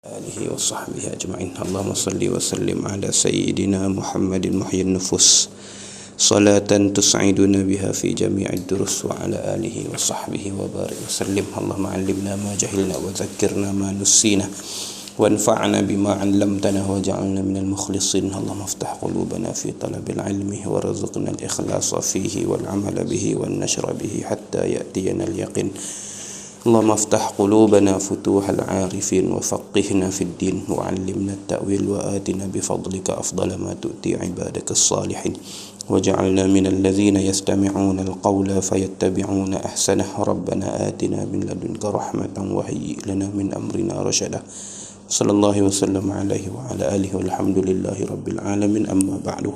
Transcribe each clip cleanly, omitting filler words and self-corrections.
آله وصحبه أجمعين. اللهم صل وسلم على سيدنا محمد محيي النفوس صلاة تسعدنا بها في جميع الدروس وعلى آله وصحبه وبارك وسلم. اللهم علمنا ما جهلنا وذكرنا ما نسينا وانفعنا بما علمتنا واجعلنا من المخلصين. اللهم افتح قلوبنا في طلب العلم وارزقنا الإخلاص فيه والعمل به والنشر به حتى يأتينا اليقين. اللهم افتح قلوبنا فتوح العارفين وفقهنا في الدين وعلمنا التأويل وآتنا بفضلك أفضل ما تؤتي عبادك الصالحين وجعلنا من الذين يستمعون القول فيتبعون أحسنه. ربنا آتنا من لدنك رحمة وهيئ لنا من أمرنا رشدا. صلى الله وسلم عليه وعلى آله والحمد لله رب العالمين. أما بعد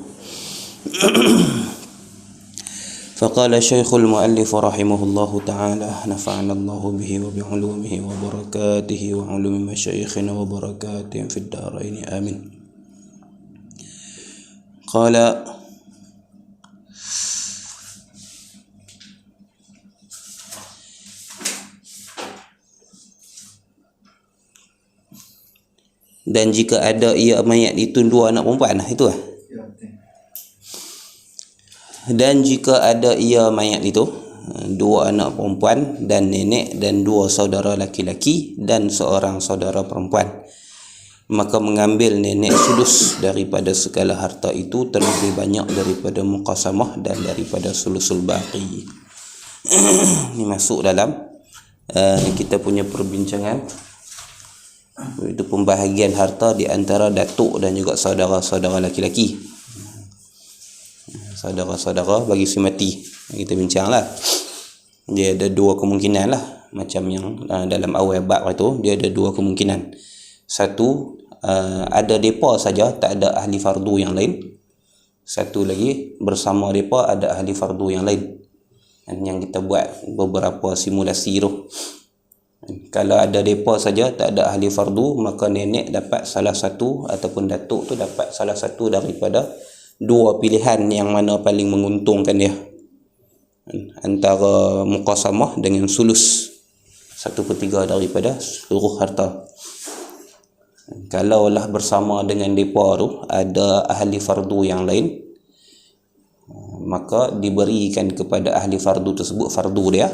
فقال شيخ المؤلف رحمه الله تعالى نفعنا الله به وبعلومه وبركاته وعلوم مشايخنا وبركاتهم في الدارين آمين. قال dan jika ada ia mayat itu dua anak perempuan, itu lah. Dan jika ada ia mayat itu dua anak perempuan dan nenek dan dua saudara laki-laki dan seorang saudara perempuan, maka mengambil nenek sudus daripada segala harta itu terlebih banyak daripada muqasamah dan daripada sulusul baqi. Ini masuk dalam kita punya perbincangan, itu pembahagian harta di antara datuk dan juga saudara-saudara laki-laki. Saudara-saudara bagi si mati, kita bincang lah. Dia ada dua kemungkinan lah, macam yang dalam awal bab itu, dia ada dua kemungkinan. Satu, ada depa saja, tak ada ahli fardu yang lain. Satu lagi, bersama depa ada ahli fardu yang lain. Dan yang kita buat beberapa simulasi tu, kalau ada depa saja tak ada ahli fardu, maka nenek dapat salah satu ataupun datuk tu dapat salah satu daripada dua pilihan yang mana paling menguntungkan dia, antara muqasamah dengan sulus, 1/3 daripada seluruh harta. Kalaulah bersama dengan depa tu ada ahli fardu yang lain, maka diberikan kepada ahli fardu tersebut fardu dia.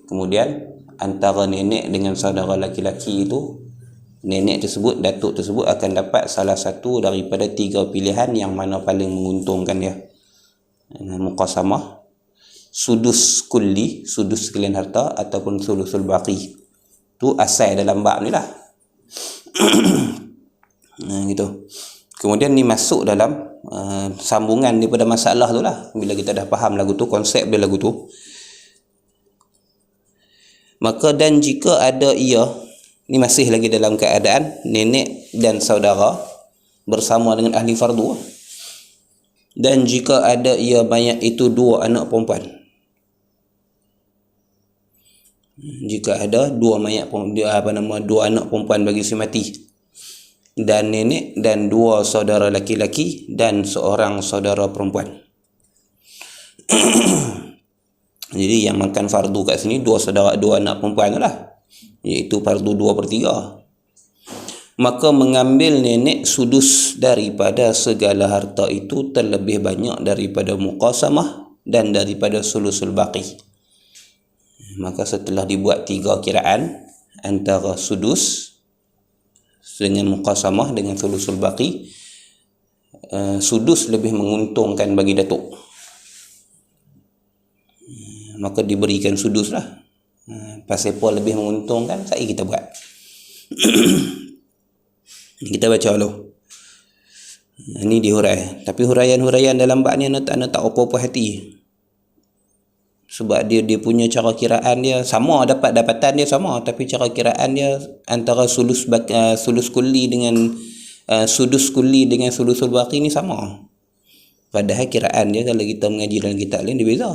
Kemudian antara nenek dengan saudara laki-laki itu, nenek tersebut, datuk tersebut akan dapat salah satu daripada 3 pilihan yang mana paling menguntungkan dia. Muqasamah, sudus kulli, sudus sekalian harta, ataupun sulusul baqi. Tu asal dalam bab ni lah. Gitu. Kemudian ni masuk dalam sambungan daripada masalah tu lah. Bila kita dah faham lagu tu, konsep dia lagu tu, maka dan jika ada ia, ni masih lagi dalam keadaan nenek dan saudara bersama dengan ahli fardu. Dan jika ada ia mayat itu dua anak perempuan, jika ada dua mayat, dua anak perempuan bagi si mati, dan nenek dan dua saudara laki-laki dan seorang saudara perempuan. Jadi yang makan fardu kat sini dua anak perempuan tu lah, iaitu fardu 2/3. Maka mengambil nenek sudus daripada segala harta itu terlebih banyak daripada muqasamah dan daripada sulusul baqi. Maka setelah dibuat 3 kiraan antara sudus dengan muqasamah dengan sulusul baqi, sudus lebih menguntungkan bagi datuk, maka diberikan sudus lah. Pasal apa lebih menguntungkan, saya kita buat. Kita baca dulu. Ini dihurai. Tapi huraian-huraian dalam bab ni tak apa-apa hati. Sebab dia punya cara kiraan dia sama, dapatan dia sama, tapi cara kiraan dia antara sulus kulli dengan sudus kulli dengan sulusul baqi ni sama. Padahal kiraan dia kalau kita mengaji dalam kitab lain dia beza.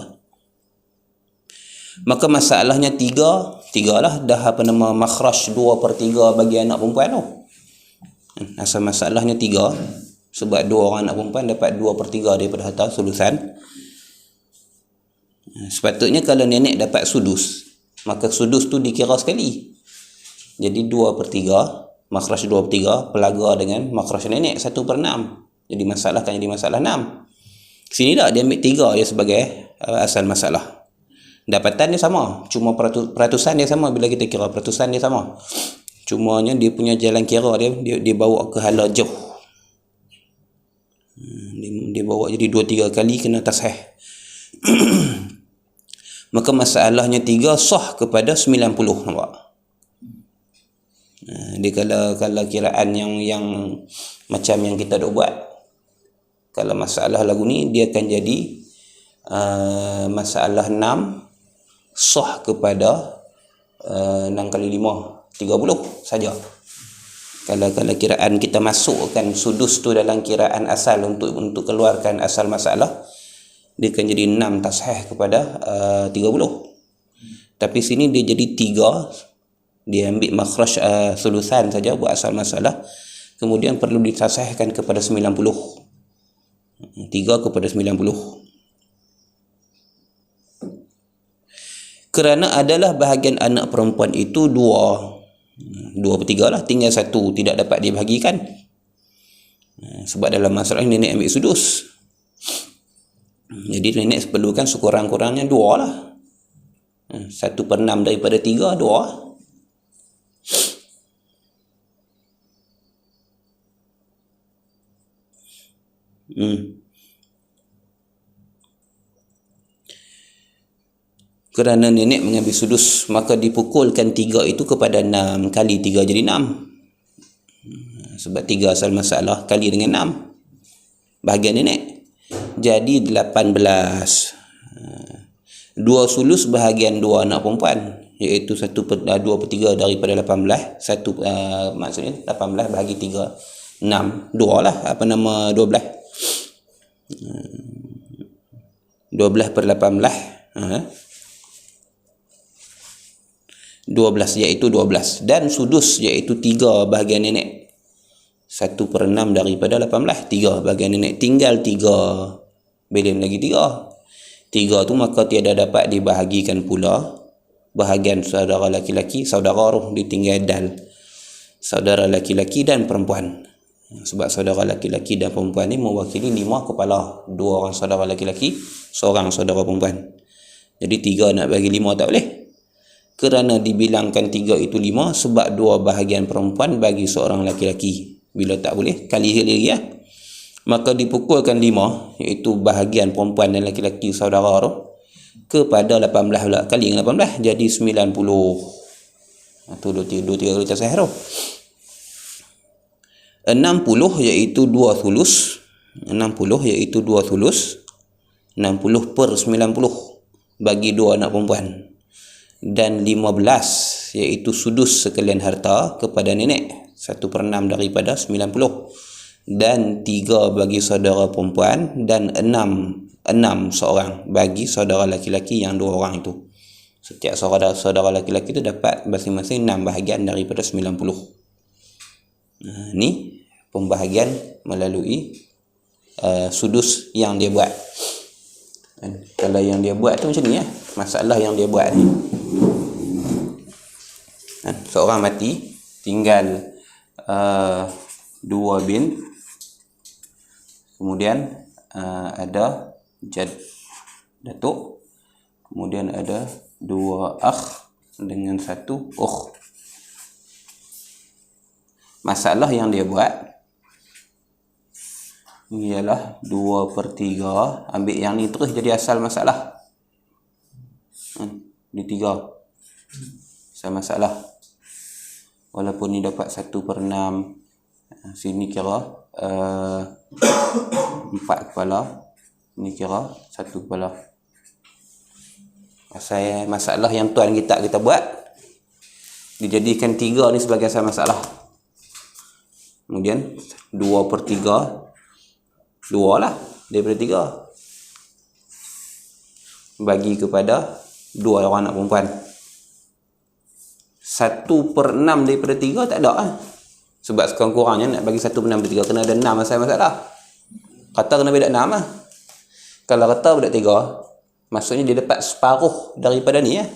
Maka masalahnya tiga lah, dah makhraj 2/3 bagi anak perempuan tu. Asal masalahnya 3, sebab 2 orang anak perempuan dapat 2/3 daripada harta sulusan. Sepatutnya kalau nenek dapat sudus, maka sudus tu dikira sekali. Jadi 2/3 makhraj 2/3 pelaga dengan makhraj nenek 1/6. Jadi masalah kan jadi masalah 6. Sini tak dia ambil 3 dia sebagai asal masalah. Dapatan dia sama, cuma peratusan dia sama. Bila kita kira peratusan dia sama, cumanya dia punya jalan kira dia bawa ke hala jauh. Dia bawa jadi 2-3 kali kena tasheh. Maka masalahnya 3 sah kepada 90, nampak? Dia kalau kiraan yang macam yang kita dah buat, kalau masalah lagu ni dia akan jadi masalah 6 sah kepada 6 kali 5 30 saja. Kalau kiraan kita masukkan sudus tu dalam kiraan asal untuk keluarkan asal masalah, dia akan jadi 6 tasheh kepada 30. Tapi sini dia jadi 3, dia ambil makhraj sulusan saja buat asal masalah, kemudian perlu ditashehkan kepada 90. 3 kepada 90. Kerana adalah bahagian anak perempuan itu 2/3 lah, tinggal 1 tidak dapat dibahagikan. Sebab dalam masalah ini nenek ambil sudus, jadi nenek perlukan sekurang-kurangnya 2 lah. 1/6 daripada 3, 2. Kerana nenek mengambil sudus, maka dipukulkan 3 itu kepada 6 kali 3 jadi 6. Sebab 3 asal masalah kali dengan 6 bahagian nenek jadi 18. 2 sulus bahagian 2 anak perempuan, iaitu 2/3 daripada 18. Maksudnya 18 bahagi 3 6, 2 lah, 12 12/18, 12 iaitu 12, dan sudus iaitu 3 bahagian nenek. 1/6 daripada 18, 3 bahagian nenek, tinggal 3, belum lagi 3 tu maka tiada dapat dibahagikan pula bahagian saudara laki-laki, saudara roh, ditinggal dal, saudara laki-laki dan perempuan. Sebab saudara laki-laki dan perempuan ni mewakili 5 kepala, 2 orang saudara laki-laki, seorang saudara perempuan. Jadi 3 nak bagi 5 tak boleh, kerana dibilangkan 3 itu 5 sebab 2 bahagian perempuan bagi seorang laki-laki. Bila tak boleh, kali lagi ya, maka dipukulkan 5, iaitu bahagian perempuan dan laki-laki saudara tu, kepada 18 pula, kali dengan 18 jadi 90. Itu 2-3 kali tasahih tu. 60 iaitu 2 thulus, 60 iaitu 2 thulus, 60/90 bagi 2 anak perempuan, dan 15 iaitu sudus sekalian harta kepada nenek, 1/6 daripada 90, dan 3 bagi saudara perempuan, dan 6 seorang bagi saudara laki-laki yang 2 orang itu. Setiap saudara laki-laki itu dapat masing-masing 6 bahagian daripada 90. Ni pembahagian melalui sudus yang dia buat. Kalau yang dia buat tu macam ni ya, masalah yang dia buat ni. Seorang mati, tinggal 2 bin, kemudian ada datuk, kemudian ada 2 akh dengan 1 ukh. Masalah yang dia buat ialah 2/3, ambil yang ni terus jadi asal masalah. Di 3 asal masalah, walaupun ni dapat 1/6, sini kira 4 kepala, ni kira 1 kepala. Asal masalah yang tuan kita buat, dijadikan 3 ni sebagai asal masalah. Kemudian 2/3, 2 lah daripada 3 bagi kepada 2 orang anak perempuan. 1/6 daripada 3 tak ada lah. Sebab sekurang-kurangnya nak bagi 1/6 daripada 3 kena ada 6 asal masalah. Kata kena beda 6 lah. Kalau kata beda 3, maksudnya dia dapat separuh daripada ni ya.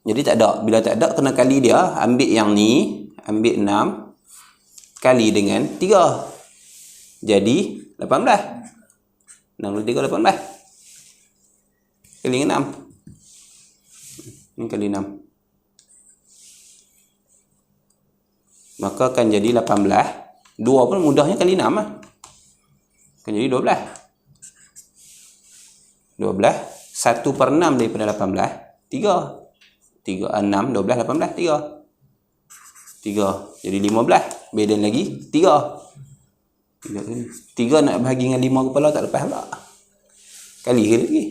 Jadi tak ada. Bila tak ada, kena kali dia. Ambil yang ni. Ambil 6. Kali dengan 3. Jadi 18. 6 kali 3, 18. Kali dengan 6. Ini kali 6. Maka akan jadi 18. 2 pun mudahnya kali 6 lah. Akan jadi 12. 12. 1/6 daripada 18. 3. 6, 12, 18. 3. Jadi 15. Beda lagi 3. 3 nak bahagi dengan 5 kepala tak lepas pula. Kali ke lagi.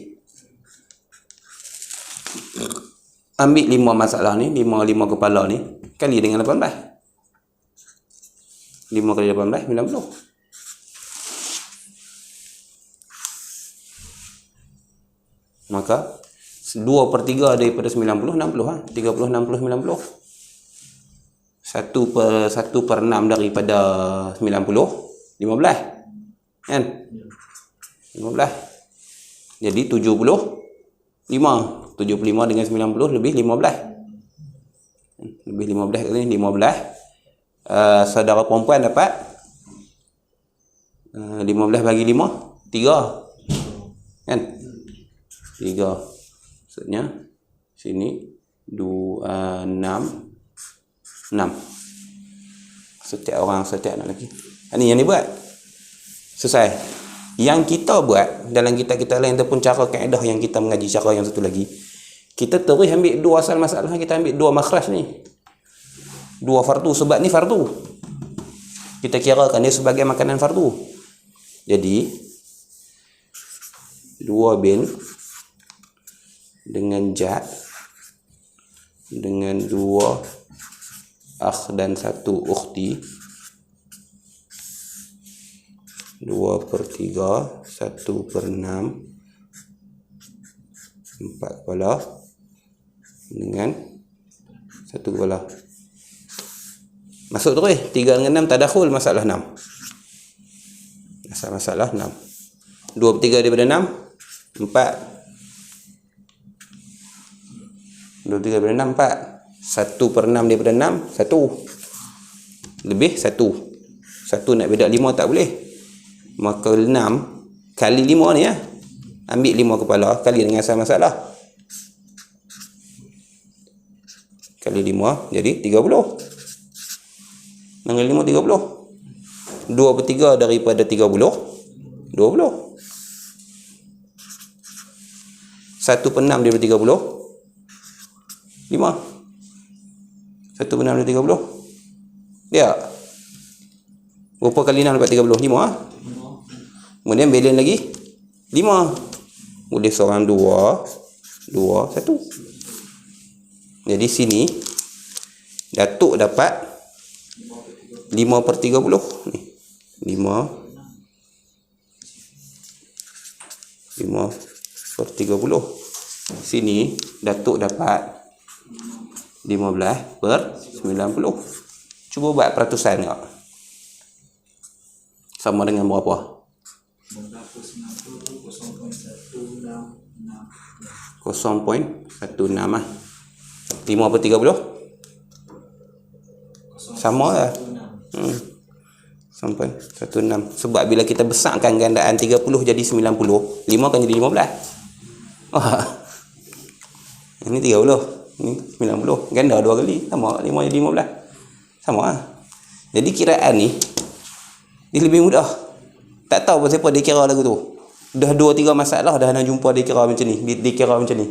Ambil 5 masalah ni, 5 kepala ni, kali dengan 18. 5 kali 18, 90. Maka 2/3 daripada 90, 60 ha. 30, 60, 90. 1/6 daripada 90, 15. Kan? 15. Jadi 75. 75 dengan 90 lebih 15. Lebih 15 kali 15. Saudara perempuan dapat 15 bagi 5, 3. Kan? 3. Maksudnya sini 2, 6. Setiap orang setiap anak lelaki. Ini yang dibuat. Selesai. Yang kita buat dalam kita lain ataupun cara kaedah yang kita mengaji cara yang satu lagi. Kita terus ambil 2 asal masalah, kita ambil 2 makhraj ni. 2 fardu, sebab ni fardu. Kita kirakan dia sebagai makanan fardu. Jadi 2 bin dengan jad dengan 2 akh dan 1 ukhti, 2/3, 1/6, 4 kepala dengan 1 kepala. Masuk terus 3 dengan 6 tadakhul masalah 6. Masalah 6. 2/3 daripada 6, 4. 2/3 daripada 6, 4. 1/6 daripada 6, 1. Lebih 1. 1 nak beda 5 tak boleh. Maka 6 kali 5 ni ya. Ambil 5 kepala kali dengan asal masalah. Kali 5 jadi 30. Dengan 5 30. 2/3 daripada 30, 20. 1/6 daripada 30, 5. 1/6 daripada 30. Ya. Berapa kali 6 dapat 30? 5 ah. Kemudian balance lagi 5. Boleh seorang 2, 1. Jadi sini Datuk dapat 5/30 ni. 5/30. Sini Datuk dapat 15/90. Cuba buat peratusan tak? Sama dengan berapa? 0.16 lah. 5/30 sama lah. 0.16. Sebab bila kita besarkan gandaan 30 jadi 90, 5 akan jadi 15. Ini 30, ini 90. Ganda 2 kali, sama 5 jadi 15. Sama lah. Jadi kiraan ni dia lebih mudah. Tak tahu pasal apa dia kira lagu tu. Dah 2-3 masalah dah nak jumpa dia kira macam ni. Dia kira macam ni.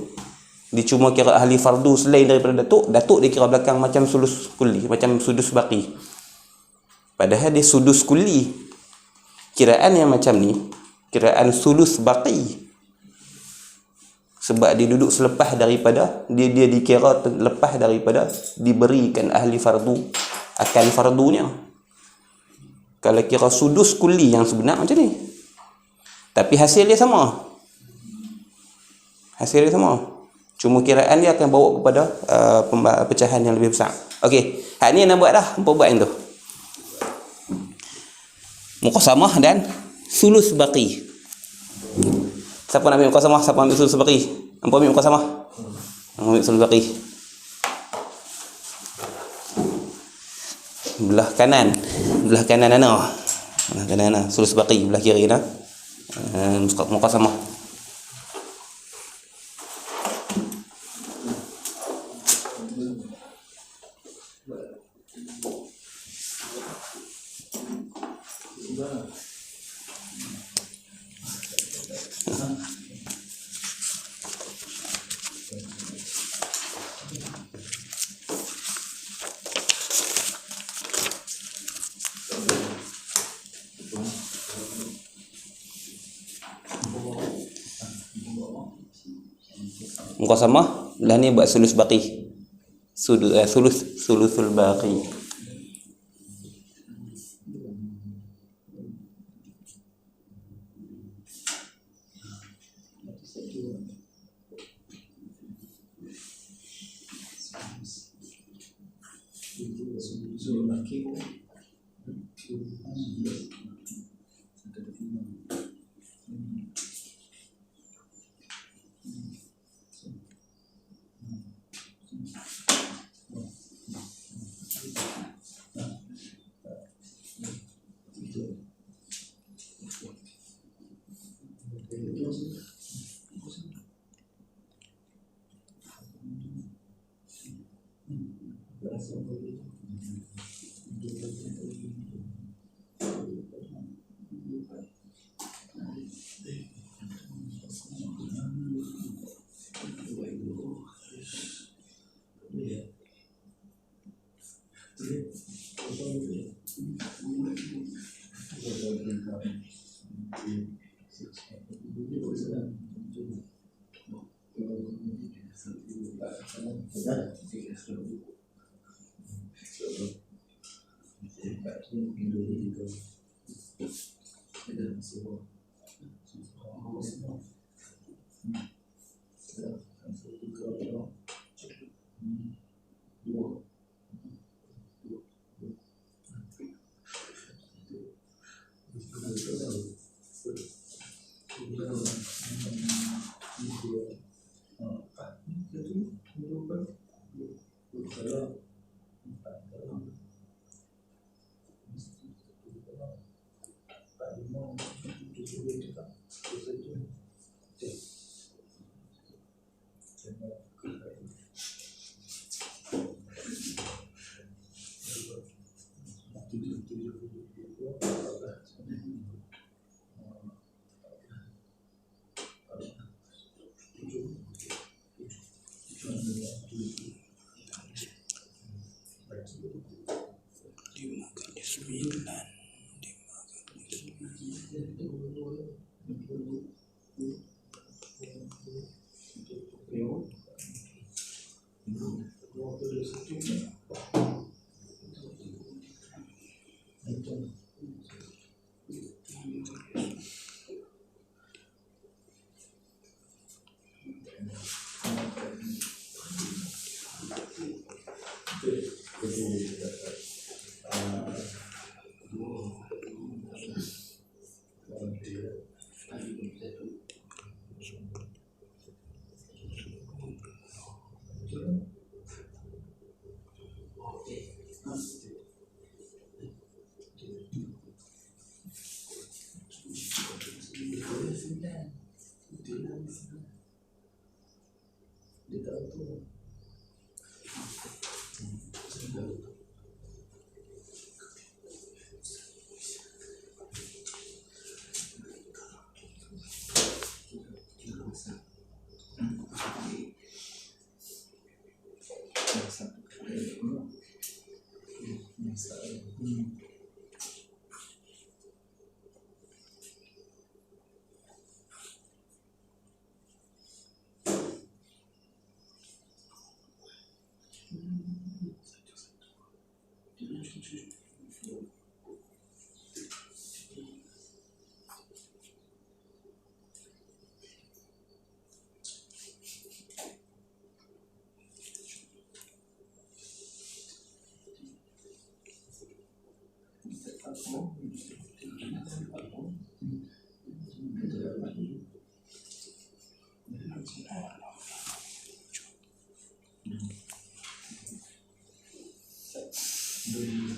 Dia cuma kira ahli fardu selain daripada Datuk dia kira belakang macam sulus kulli, macam sudus baqi. Padahal dia sudus kulli. Kiraan yang macam ni, kiraan sulus baqi. Sebab dia duduk selepas daripada dia dikira lepas daripada diberikan ahli fardu akan fardunya. Kalau kira sudus kulli yang sebenar macam ni. Tapi hasil dia sama. Hasil dia sama. Cuma kiraan dia akan bawa kepada pecahan yang lebih besar. Okey, hak ni nak buat dah, hampa buat yang tu. Muqasamah dan sulus baqi. Siapa nak ambil muqasamah? Siapa ambil sulus baqi? Hampa ambil muqasamah. Hampa ambil sulus baqi. belah kanan ana. Belah kanan ana. Sulus baqi belah kiri ana. Muqasamah. Muqasamah belah ni buat sulus baqi. Sulusul baqi.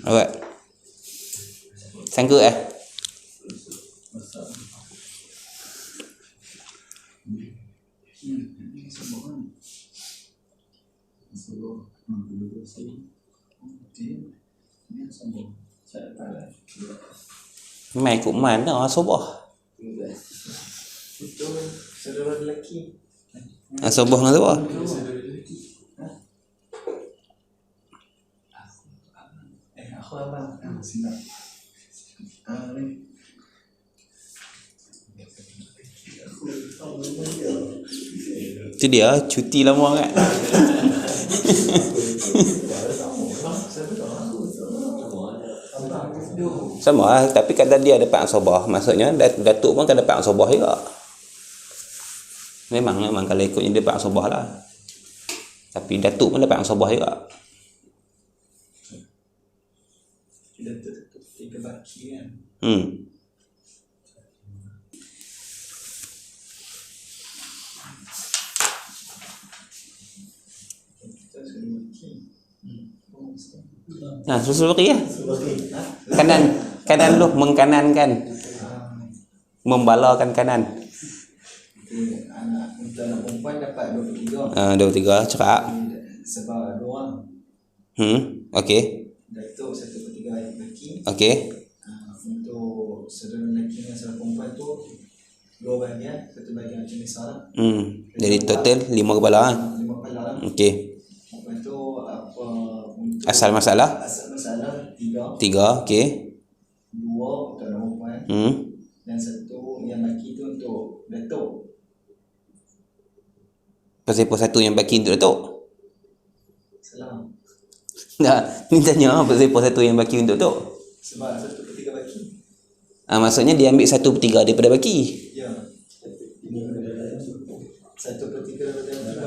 Alright. Sangka mai cũng mana sobah. Itu saudara lelaki. Sobah dengan sobah. Saudara lelaki. Aku abang. Sini. Ni. Itu dia cuti lama kan. Sama lah, tapi kadang dia ada pak sobah. Maksudnya datuk pun ada pak sobah juga. Memang kalau ikutnya dia pak sobah lah. Tapi datuk pun ada pak sobah juga. Datuk tiga baki kan. Nah, susul baki ya. Kanan lu mengkanankan. Membalakan kanan. Anak perempuan dapat 23. 23 cakap. Sebab 2 orang. Okey. Datuk 1/3 lelaki. Okey. Untuk saudara lelaki dan saudara perempuan tu 2 bahagian, 1 bahagian macam besar lah. Jadi total 5 kepala ah. 5 kepala lah. Okey. Lepas tu apa untuk Asal masalah 3, okey. 2 untuk anak perempuan. Dan 1 yang lelaki tu untuk datuk. Pasal 1 yang baki untuk datuk. Salah. Tak, ni tanya pasal 1 yang baki untuk datuk. Sebab 1/3 baki. Maksudnya dia ambil 1/3 daripada baki. Ya. 1/3 daripada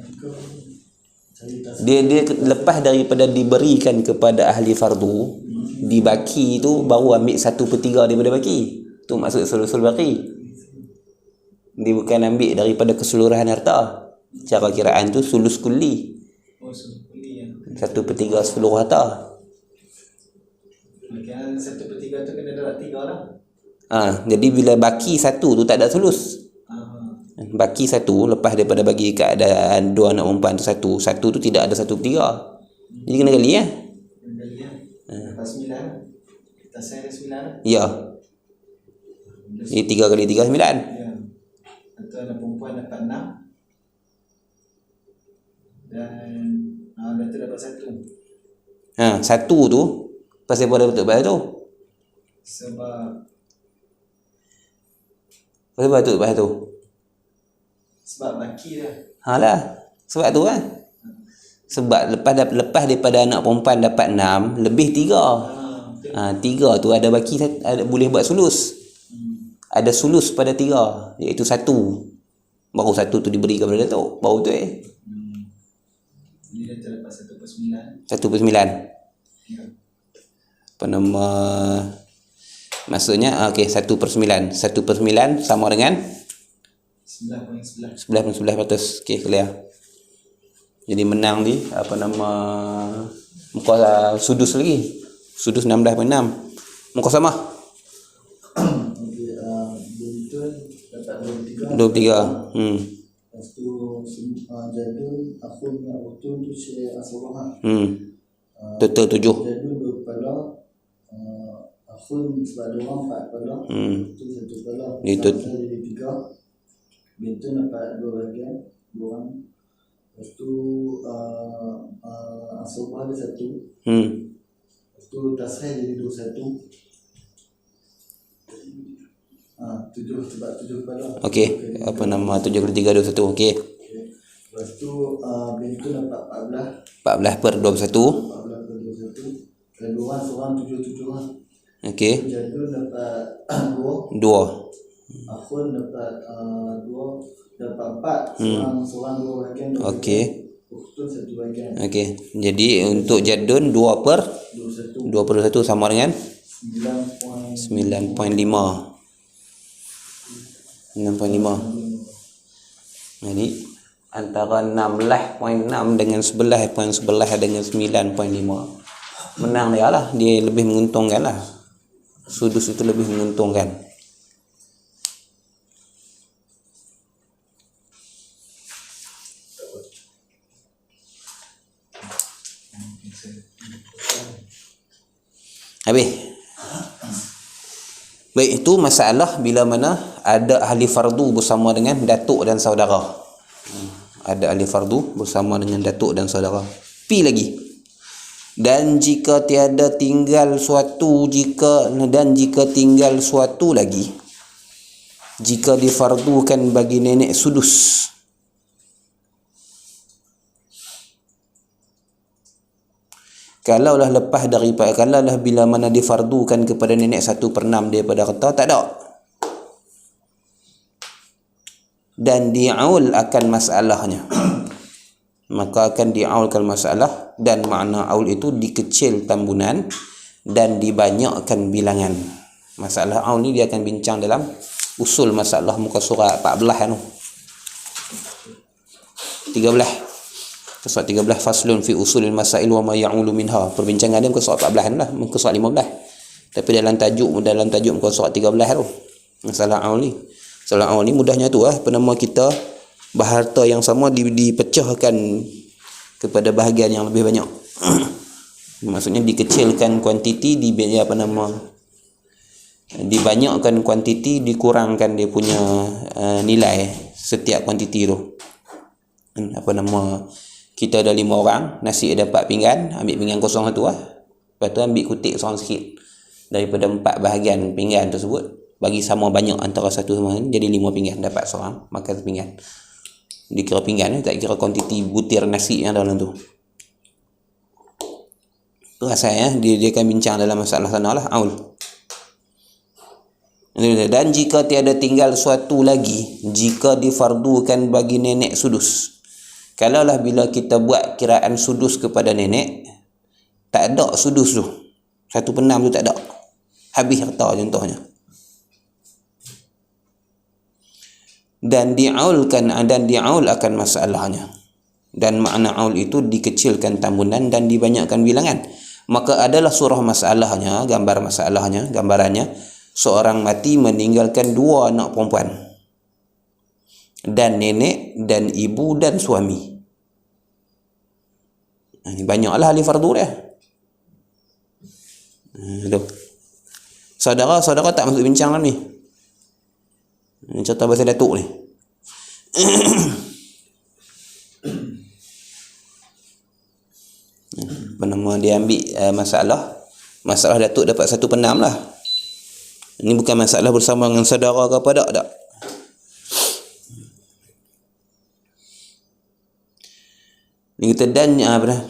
3. Dia lepas daripada diberikan kepada ahli fardu, di baki tu baru ambil 1/3 daripada baki. Tu maksud sul baki. Dia bukan ambil daripada keseluruhan harta. Cara kiraan tu sulus kulli. Oh, kulli ya. 1/3 seluruh harta. Kan 1/3 tu kena dapat 3 lah. Jadi bila baki 1 tu tak ada sulus. Baki 1 lepas daripada bagi keadaan 2 anak perempuan tu 1 tu tidak ada 1/3. Jadi kena kali ya. Kali ya. Lepas 9. Kita saya ada 9 lah. Ya. Jadi 3 kali 3 9. Ya. Atau anak perempuan dapat 6. Dan datuk dapat 1. 1 tu pasal apa dapat bayar tu? Sebab bayar tu. Sebab baki dah. Lah. Sebab tu kan. Sebab lepas daripada anak perempuan dapat 6 lebih 3. 3 tu ada baki, ada boleh buat sulus. Ada sulus pada 3 iaitu 1. Baru 1 tu diberi kepada datuk. Baru tu Jadi dia terdapat 1/9. 1/9. Ya. Apa nama, maksudnya okey 1/9. 1/9 sama dengan 9.11. 11.11%. Okey, clear. Jadi menang di apa nama muka sudus lagi. Sudus 16.6. Muka sama. Okey, Bintun dapat 23. 23. Lepas tu Jadun, Akhun dengan Utun tu share asal. Total 7. Jadun 2 kepala. Akhun sebab 2 orang 4 kepala. Itu 1 kepala. Itu jadi 3. Bintun dapat 2 bahagian, 2 orang. Lepas tu Asobah ada 1. Lepas tu Tasrah jadi 21. 7 sebab 7 kepala. Okey, apa nama 7 kali 3 21. Okey. Lepas tu Bintun dapat 14. 14 per 21. 14 per 21. Dan 2 orang seorang 7 orang. Okey. Jadun dapat 2. 2. Akhun dapat 2. Dapat 4. Seorang 2 bahagian. Okey. Uktun 1 bahagian. Okey. Jadi untuk Jadun 2 per 21 sama dengan 9.5. 9.5. Jadi antara 16.6 dengan 11.11 dengan 9.5. menang dia lah, dia lebih menguntungkan lah. Sudus itu lebih menguntungkan. Habis. Baik, itu masalah bila mana ada ahli fardu bersama dengan datuk dan saudara. Ada ahli fardu bersama dengan datuk dan saudara. Pi lagi. Dan jika tinggal suatu lagi, jika difardukan bagi nenek sudus, kalaulah bila mana difardukan kepada nenek 1/6 daripada harta, tak ada. Dan di'aul akan masalahnya, maka akan di'aulkan masalah. Dan makna aul itu dikecil tambunan dan dibanyakkan bilangan. Masalah aul ni dia akan bincang dalam usul masalah muka surat 14 tu. 13. Surat 13 faslun fi usulil masail wa ma ya'ulu minha. Perbincangan dia muka surat 14 lah, muka surat 15. Tapi dalam tajuk muka surat 13 tu. Masalah aul ni. Masalah aul ni mudahnya tu penama kita harta yang sama dipecahkan kepada bahagian yang lebih banyak. Maksudnya dikecilkan kuantiti, dibanyakkan kuantiti, dikurangkan dia punya nilai setiap kuantiti tu. Kita ada 5 orang, nasi ada 4 pinggan, ambil pinggan kosong satu lah. Lepas tu ambil kutik seorang sikit daripada 4 bahagian pinggan tersebut, bagi sama banyak antara satu sama lain, jadi 5 pinggan, dapat seorang makan sepinggan. Dikira pinggan, tak kira kuantiti butir nasi yang dalam tu. Itu asalnya dia akan bincang dalam masalah sana lah, aul. Dan jika tiada tinggal suatu lagi, jika difardukan bagi nenek sudus. Kalaulah bila kita buat kiraan sudus kepada nenek, tak ada sudus tu, 1/6 tu tak ada, habis harta contohnya. Dan di'aul akan masalahnya. Dan makna aul itu dikecilkan tambunan dan dibanyakkan bilangan. Maka adalah surah masalahnya, gambarannya, seorang mati meninggalkan 2 anak perempuan, dan nenek dan ibu dan suami. Ini banyaklah ahli fardu dia. Saudara tak masuk bincang lah ni. Ini cerita pasal datuk ni. Dia ambil masalah datuk dapat 1/6 lah. Ini bukan masalah bersama dengan saudara ke apa, tak. Ini kita dan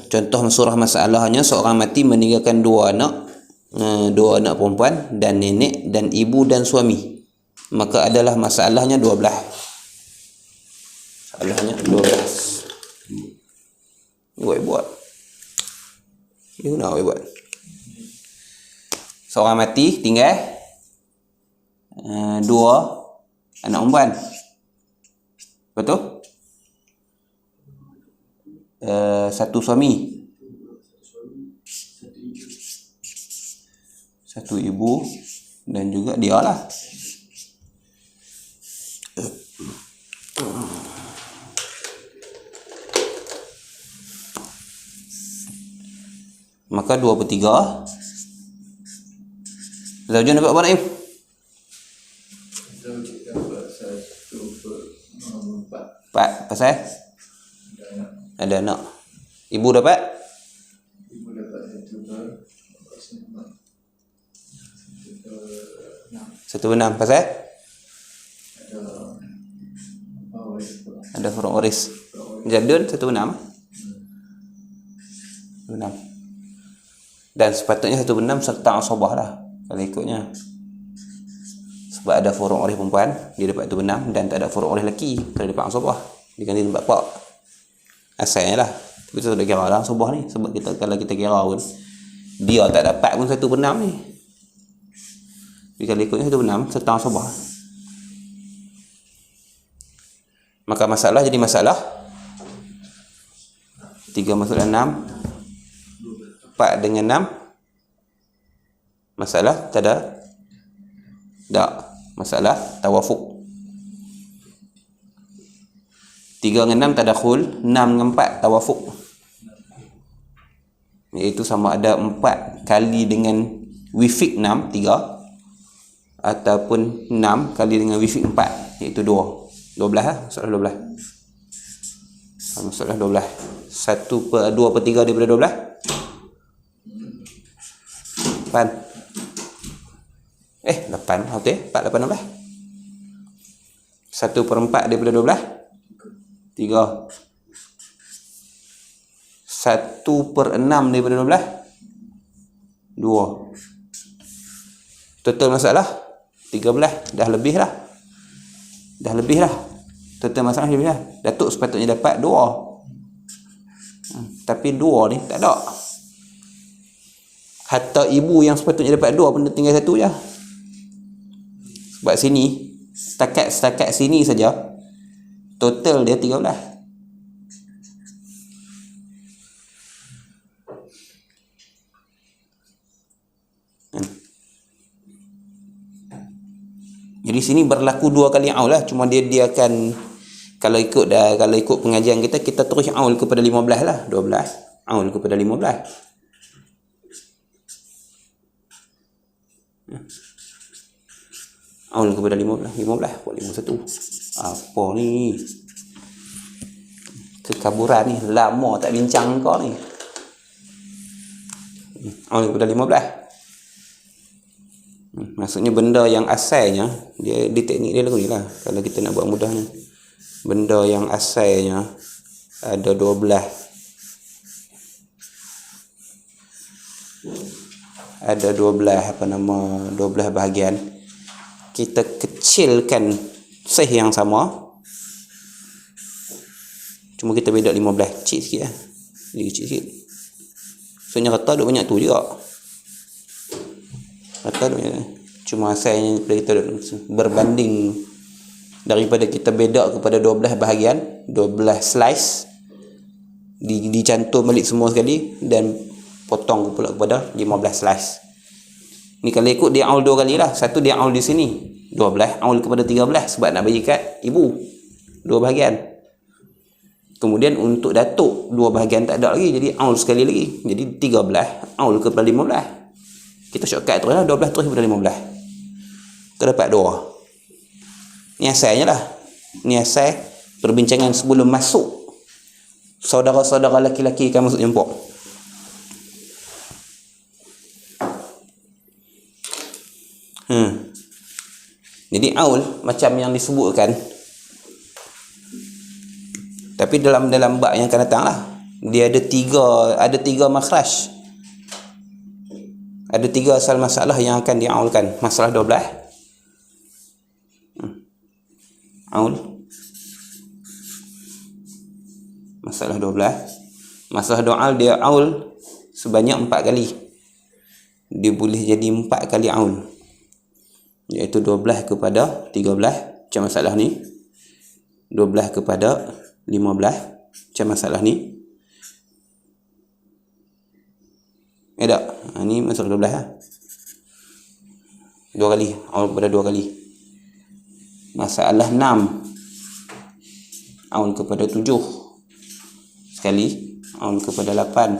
contoh surah masalahnya, seorang mati meninggalkan 2 anak perempuan dan nenek dan ibu dan suami. Maka adalah masalahnya 12. Masalahnya 12. Buat. Dia nak buat. Seorang mati tinggal 2 anak perempuan. Betul? 1 suami, 1 ibu, dan juga dia lah. Maka 2/3. Zawjun dapat apa, Naim? Zawjun dapat 4. Pasal? Ada anak. Ibu dapat? Ibu dapat 1/6. Pasal? Ada furuk waris. Jadun 1/6. 1/6. Dan sepatutnya 1/6 serta asabah lah kalau ikutnya. Sebab ada furuk waris perempuan, dia dapat 1/6, dan tak ada furuk waris lelaki, kalau dapat asabah. Dia kan dia tempat pak. Asalnya lah. Tapi tu dah kira lah asabah ni. Sebab kalau kita kira pun, dia tak dapat pun 1/6 ni. Jadi kalau ikutnya 1/6 serta asabah. Maka masalah jadi masalah 3 masuk 6, 4 dengan 6 Masalah tak masalah tawafuk. 3 dengan 6 tadakhul, 6 dengan 4 tawafuk. Iaitu sama ada 4 kali dengan wifik 6, 3, ataupun 6 kali dengan wifik 4, iaitu 2. 12 lah, masalah 12. Masalah 12. 1/2/3 daripada 12. 8. 8, okey. 4, 8, 16. 1/4 daripada 12. 3. 1/6 daripada 12. 2. Total masalah 13. Dah lebih lah. Total masalah lebih lah. Datuk sepatutnya dapat 2. Tapi 2 ni tak ada. Hatta ibu yang sepatutnya dapat 2 pun tinggal 1 je. Sebab sini, setakat sini saja, total dia 13. Jadi sini berlaku 2 kali aul lah. Cuma dia akan, kalau ikut pengajian kita terus aul kepada 15 lah. 12 aul kepada 15. Aul kepada 15 buat 51. Apa ni? Kekaburan ni. Lama tak bincang kau ni. Aul kepada 15. Maksudnya benda yang asalnya, dia di teknik dia lagu ni lah. Kalau kita nak buat mudahnya, benda yang asalnya ada 12. Ada 12 12 bahagian. Kita kecilkan sahih yang sama, cuma kita beda 15, kecil sikit lah. Dia kecil sikit. Soalnya rata ada banyak tu juga. Rata ada banyak. Cuma asalnya kita berbanding daripada kita beda kepada 12 bahagian, 12 slice, dicantum balik semua sekali dan potong pula kepada 15 slice. Ni kalau ikut dia aul 2 kali lah. Satu dia aul di sini 12, aul kepada 13 sebab nak bagi kat ibu 2 bahagian. Kemudian untuk datuk 2 bahagian tak ada lagi, jadi aul sekali lagi. Jadi 13 aul kepada 15. Kita shortcut terus lah, 12 terus kepada 15. Kita dapat 2. Ni asalnya lah. Ni asal perbincangan sebelum masuk saudara-saudara laki-laki kan masuk jemput. Jadi aul macam yang disebutkan, tapi dalam bab yang akan datang lah, dia ada 3 makhraj. Ada 3 asal masalah yang akan diaulkan. Masalah 12 aul. Masalah 12. Masalah doa dia aul sebanyak 4 kali. Dia boleh jadi 4 kali aul, iaitu 12 kepada 13 macam masalah ni, 12 kepada 15 macam masalah ni. Tak? Ni masalah 12 lah. 2 kali, aul kepada 2 kali. Masalah 6 aul kepada 7 sekali, aul kepada 8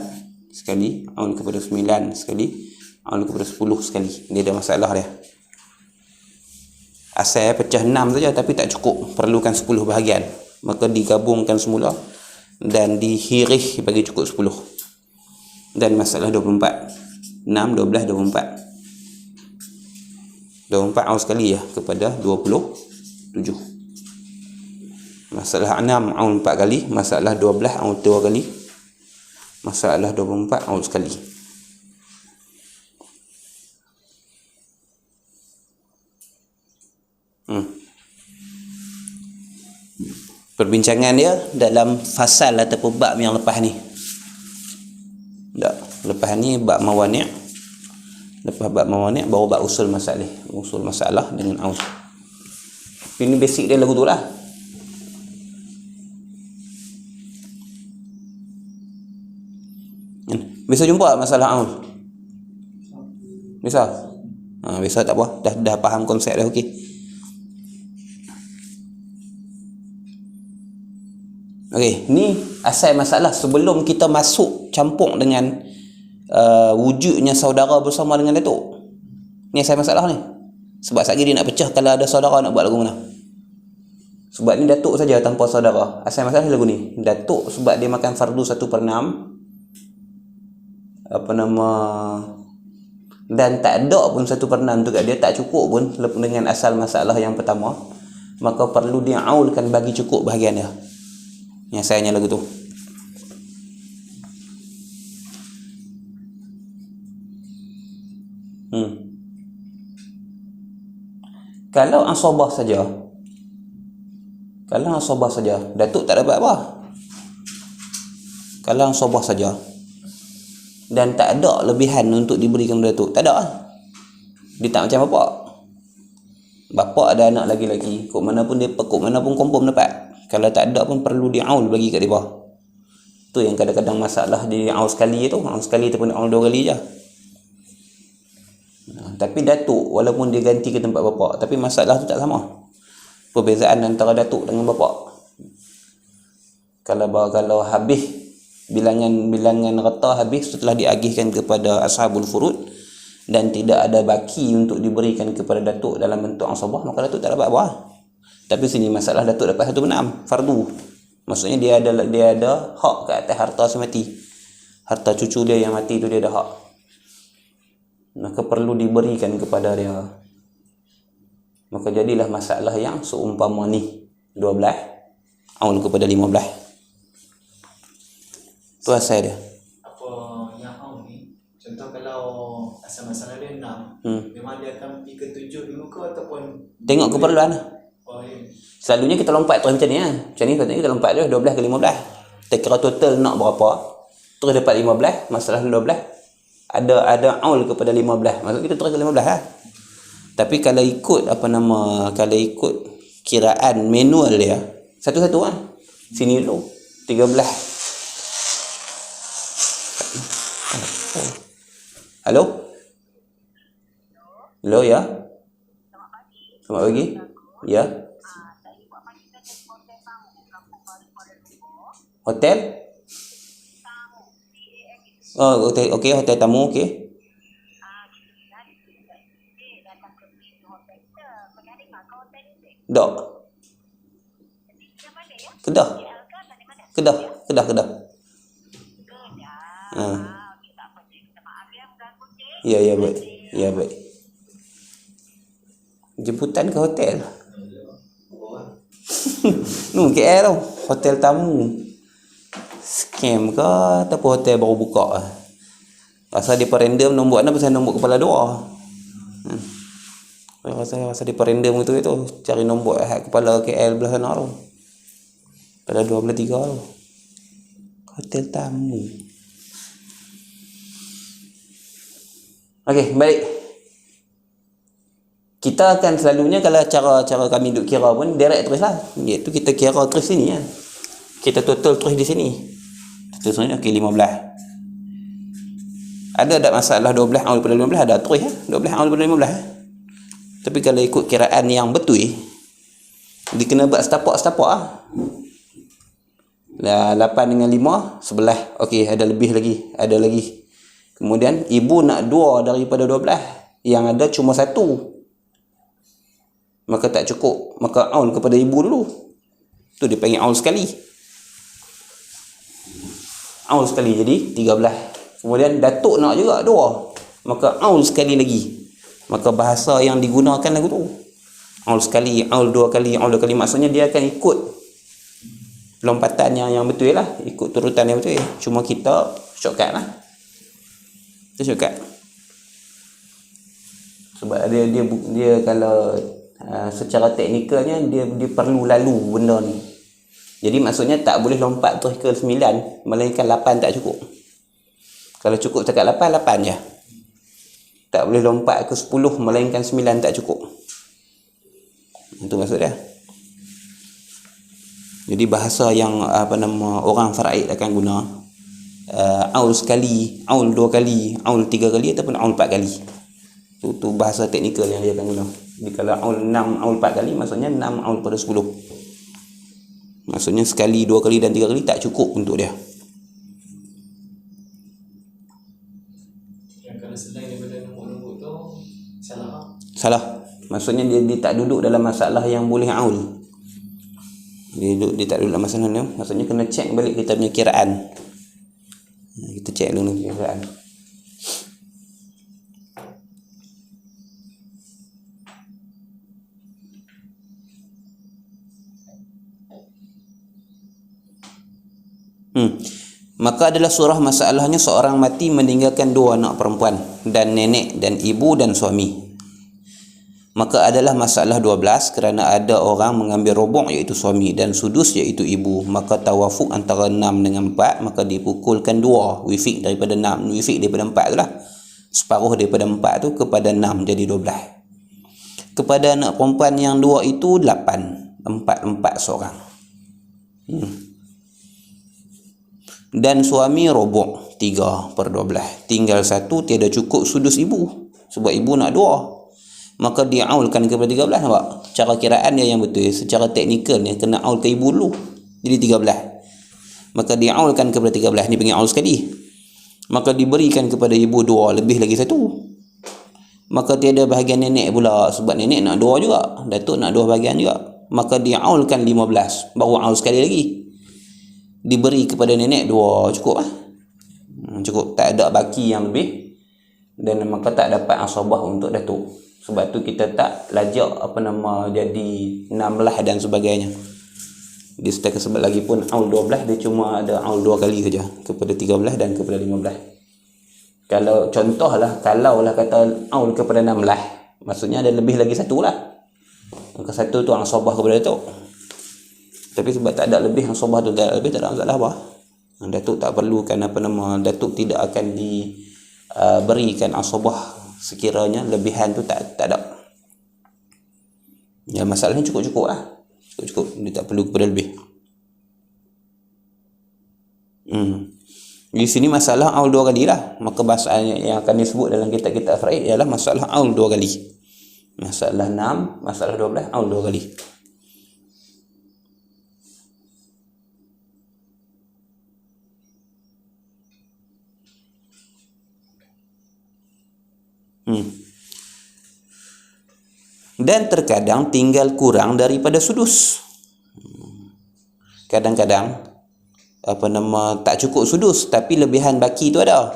sekali, aul kepada 9 sekali, aul kepada 10 sekali. Dia ada masalah dia. Asal pecah 6 saja tapi tak cukup, perlukan 10 bahagian. Maka digabungkan semula dan dihirih bagi cukup 10. Dan masalah 24. 6, 12, 24. 24 aul sekali ya kepada 27. Masalah 6 aul 4 kali, masalah 12 aul 2 kali, masalah 24 aul sekali. Perbincangan dia dalam fasal ataupun bab yang lepas ni. Lepas ni bab mawani'. Lepas bab mawani' baru bab usul masalah. Usul masalah dengan aul. Ini basic dia lagu tu lah. Bisa jumpa masalah aul? Bisa? Biasa tak apa, dah faham konsep dah, okey. Okey, ni asal masalah sebelum kita masuk campur dengan wujudnya saudara bersama dengan datuk. Ni asal masalah ni. Sebab sekejap dia nak pecah kalau ada saudara nak buat lagu mana. Sebab ni datuk saja tanpa saudara. Asal masalah lagu ni. Datuk sebab dia makan fardu 1/6. Dan tak ada pun 1/6 tu kat dia, tak cukup pun dengan asal masalah yang pertama, maka perlu dia aulkan bagi cukup bahagian dia. Yang sayangnya lagu tu. Kalau asabah saja, datuk tak dapat apa. Kalau asabah saja dan tak ada lebihan untuk diberikan datuk, tak ada. Dia tak macam bapak ada anak lagi-lagi, kok mana pun confirm dapat. Kalau tak ada pun perlu diaul bagi kat dia. Tu yang kadang-kadang masalah di aul sekali tu, aul sekali ataupun aul 2 kali je. Tapi datuk walaupun dia ganti ke tempat bapak, tapi masalah tu tak sama. Perbezaan antara datuk dengan bapak. Kalau habis bilangan rata habis setelah diagihkan kepada ashabul furud dan tidak ada baki untuk diberikan kepada datuk dalam bentuk asabah, maka datuk tak dapat apa. Tapi sini masalah datuk dapat 1/6 fardu. Maksudnya dia ada hak ke atas harta semati. Harta cucu dia yang mati tu dia ada hak. Maka perlu diberikan kepada dia. Maka jadilah masalah yang seumpama ni 12 aul kepada 15. Tu asal dia. Apa yang aul ni, contoh kalau asal masalah dia 6, memang dia akan pergi ke 7 dulu ke ataupun tengok keperluan lah. Selalunya kita lompat terus macam ni lah. Macam ni katanya kita lompat terus 12 ke 15. Kita kira total nak berapa, terus dapat 15, masalah 12. Ada aul kepada 15. Maksud kita terus ke 15 lah. Tapi kalau ikut kalau ikut kiraan manual dia, satu-satu lah. Sini dulu 13. Halo? Halo ya? Selamat pagi. Ya. Hotel? Oh, okey, hotel tamu, okey. Dok. Kedah. Ya, baik. Ya, baik. Jemputan ke hotel? Nu KL tau, hotel tamu. Scam ke ataupun hotel baru buka. Pasal dia random nombor anda pasal nombor kepala 2. Rasa dia random gitu tu, cari nombor kepala KL belah sana tu. Kepala 2 belah 3 tu. Hotel tamu. Okey, balik. Kita akan selalunya kalau cara kami duk kira pun direct terus lah. Iaitu kita kira terus sini lah. Kita total terus di sini. Total sini okey 15. Ada tak masalah 12 aul pada 15? Ada terus ya. 12 aul pada 15. Tapi kalau ikut kiraan yang betul, dia kena buat setapak lah. 8 dengan 5 11. Okey, ada lebih lagi. Ada lagi. Kemudian ibu nak 2 daripada 12. Yang ada cuma 1. Maka tak cukup. Maka aul kepada ibu dulu. Tu dia panggil aul sekali. Aul sekali jadi 13. Kemudian datuk nak juga 2. Maka aul sekali lagi. Maka bahasa yang digunakan lagu tu. Aul sekali, aul 2 kali, aul 2 kali. Maksudnya dia akan ikut lompatan yang betul lah. Ikut turutan yang betul. Cuma kita shortcut lah. Kita shortcut. Sebab dia kalau secara teknikalnya dia perlu lalu benda ni. Jadi maksudnya tak boleh lompat terus ke 9, melainkan 8 tak cukup. Kalau cukup cakap 8 je. Tak boleh lompat ke 10, melainkan 9 tak cukup. Itu maksud dia. Jadi bahasa yang orang faraid akan guna aul sekali, aul 2 kali, aul 3 kali ataupun aul 4 kali. Tu bahasa teknikal yang dia akan guna. Jadi kalau aul 6 aul 4 kali, maksudnya 6 aul pada 10. Maksudnya sekali, 2 kali dan 3 kali tak cukup untuk dia. Yang kalau selain daripada nombor-nombor tu salah. Salah. Maksudnya dia tak duduk dalam masalah yang boleh aul. Dia tak duduk dalam masalah ni. Maksudnya kena cek balik kita punya kiraan. Kita cek dulu kiraan. Maka adalah surah masalahnya seorang mati meninggalkan 2 anak perempuan dan nenek dan ibu dan suami. Maka adalah masalah 12 kerana ada orang mengambil robok iaitu suami dan sudus iaitu ibu. Maka tawafuk antara 6 dengan 4, maka dipukulkan 2 wifik daripada 6, wifik daripada 4 tu lah. Separuh daripada 4 tu kepada 6 jadi 12. Kepada anak perempuan yang 2 itu 8, 4 seorang. Dan suami robok 3/12. Tinggal 1 tiada cukup sudus ibu. Sebab ibu nak 2. Maka diaulkan kepada 13. Nampak? Cara kiraan dia yang betul. Secara teknikal ni kena aul ke ibu dulu. Jadi 13. Maka diaulkan kepada 13. Ni panggil aul sekali. Maka diberikan kepada ibu 2 lebih lagi 1. Maka tiada bahagian nenek pula. Sebab nenek nak 2 juga. Datuk nak 2 bahagian juga. Maka diaulkan 15. Baru aul sekali lagi. Diberi kepada nenek 2, cukup lah. Cukup, tak ada baki yang lebih. Dan maka tak dapat asabah untuk datuk. Sebab tu kita tak lajak jadi 16 dan sebagainya. Dia setakat sebab lagi pun aul 12 dia cuma ada aul 2 kali saja, kepada 13 dan kepada 15. Kalau contohlah, kalaulah kata aul kepada 16, maksudnya ada lebih lagi 1 lah. Maka 1 tu asabah kepada datuk. Tapi sebab tak ada lebih, asabah tu tak ada lebih, tak ada masalah apa. Datuk tak perlukan datuk tidak akan diberikan asabah sekiranya lebihan tu tak ada. Ya, masalahnya cukup-cukup lah. Cukup-cukup, dia tak perlu kepada lebih. Di sini masalah aul 2 kali lah. Maka bahasa yang akan disebut dalam kitab-kitab faraid ialah masalah aul 2 kali. Masalah 6, masalah 12, aul 2 kali. Dan terkadang tinggal kurang daripada sudus. Kadang-kadang tak cukup sudus tapi lebihan baki tu ada.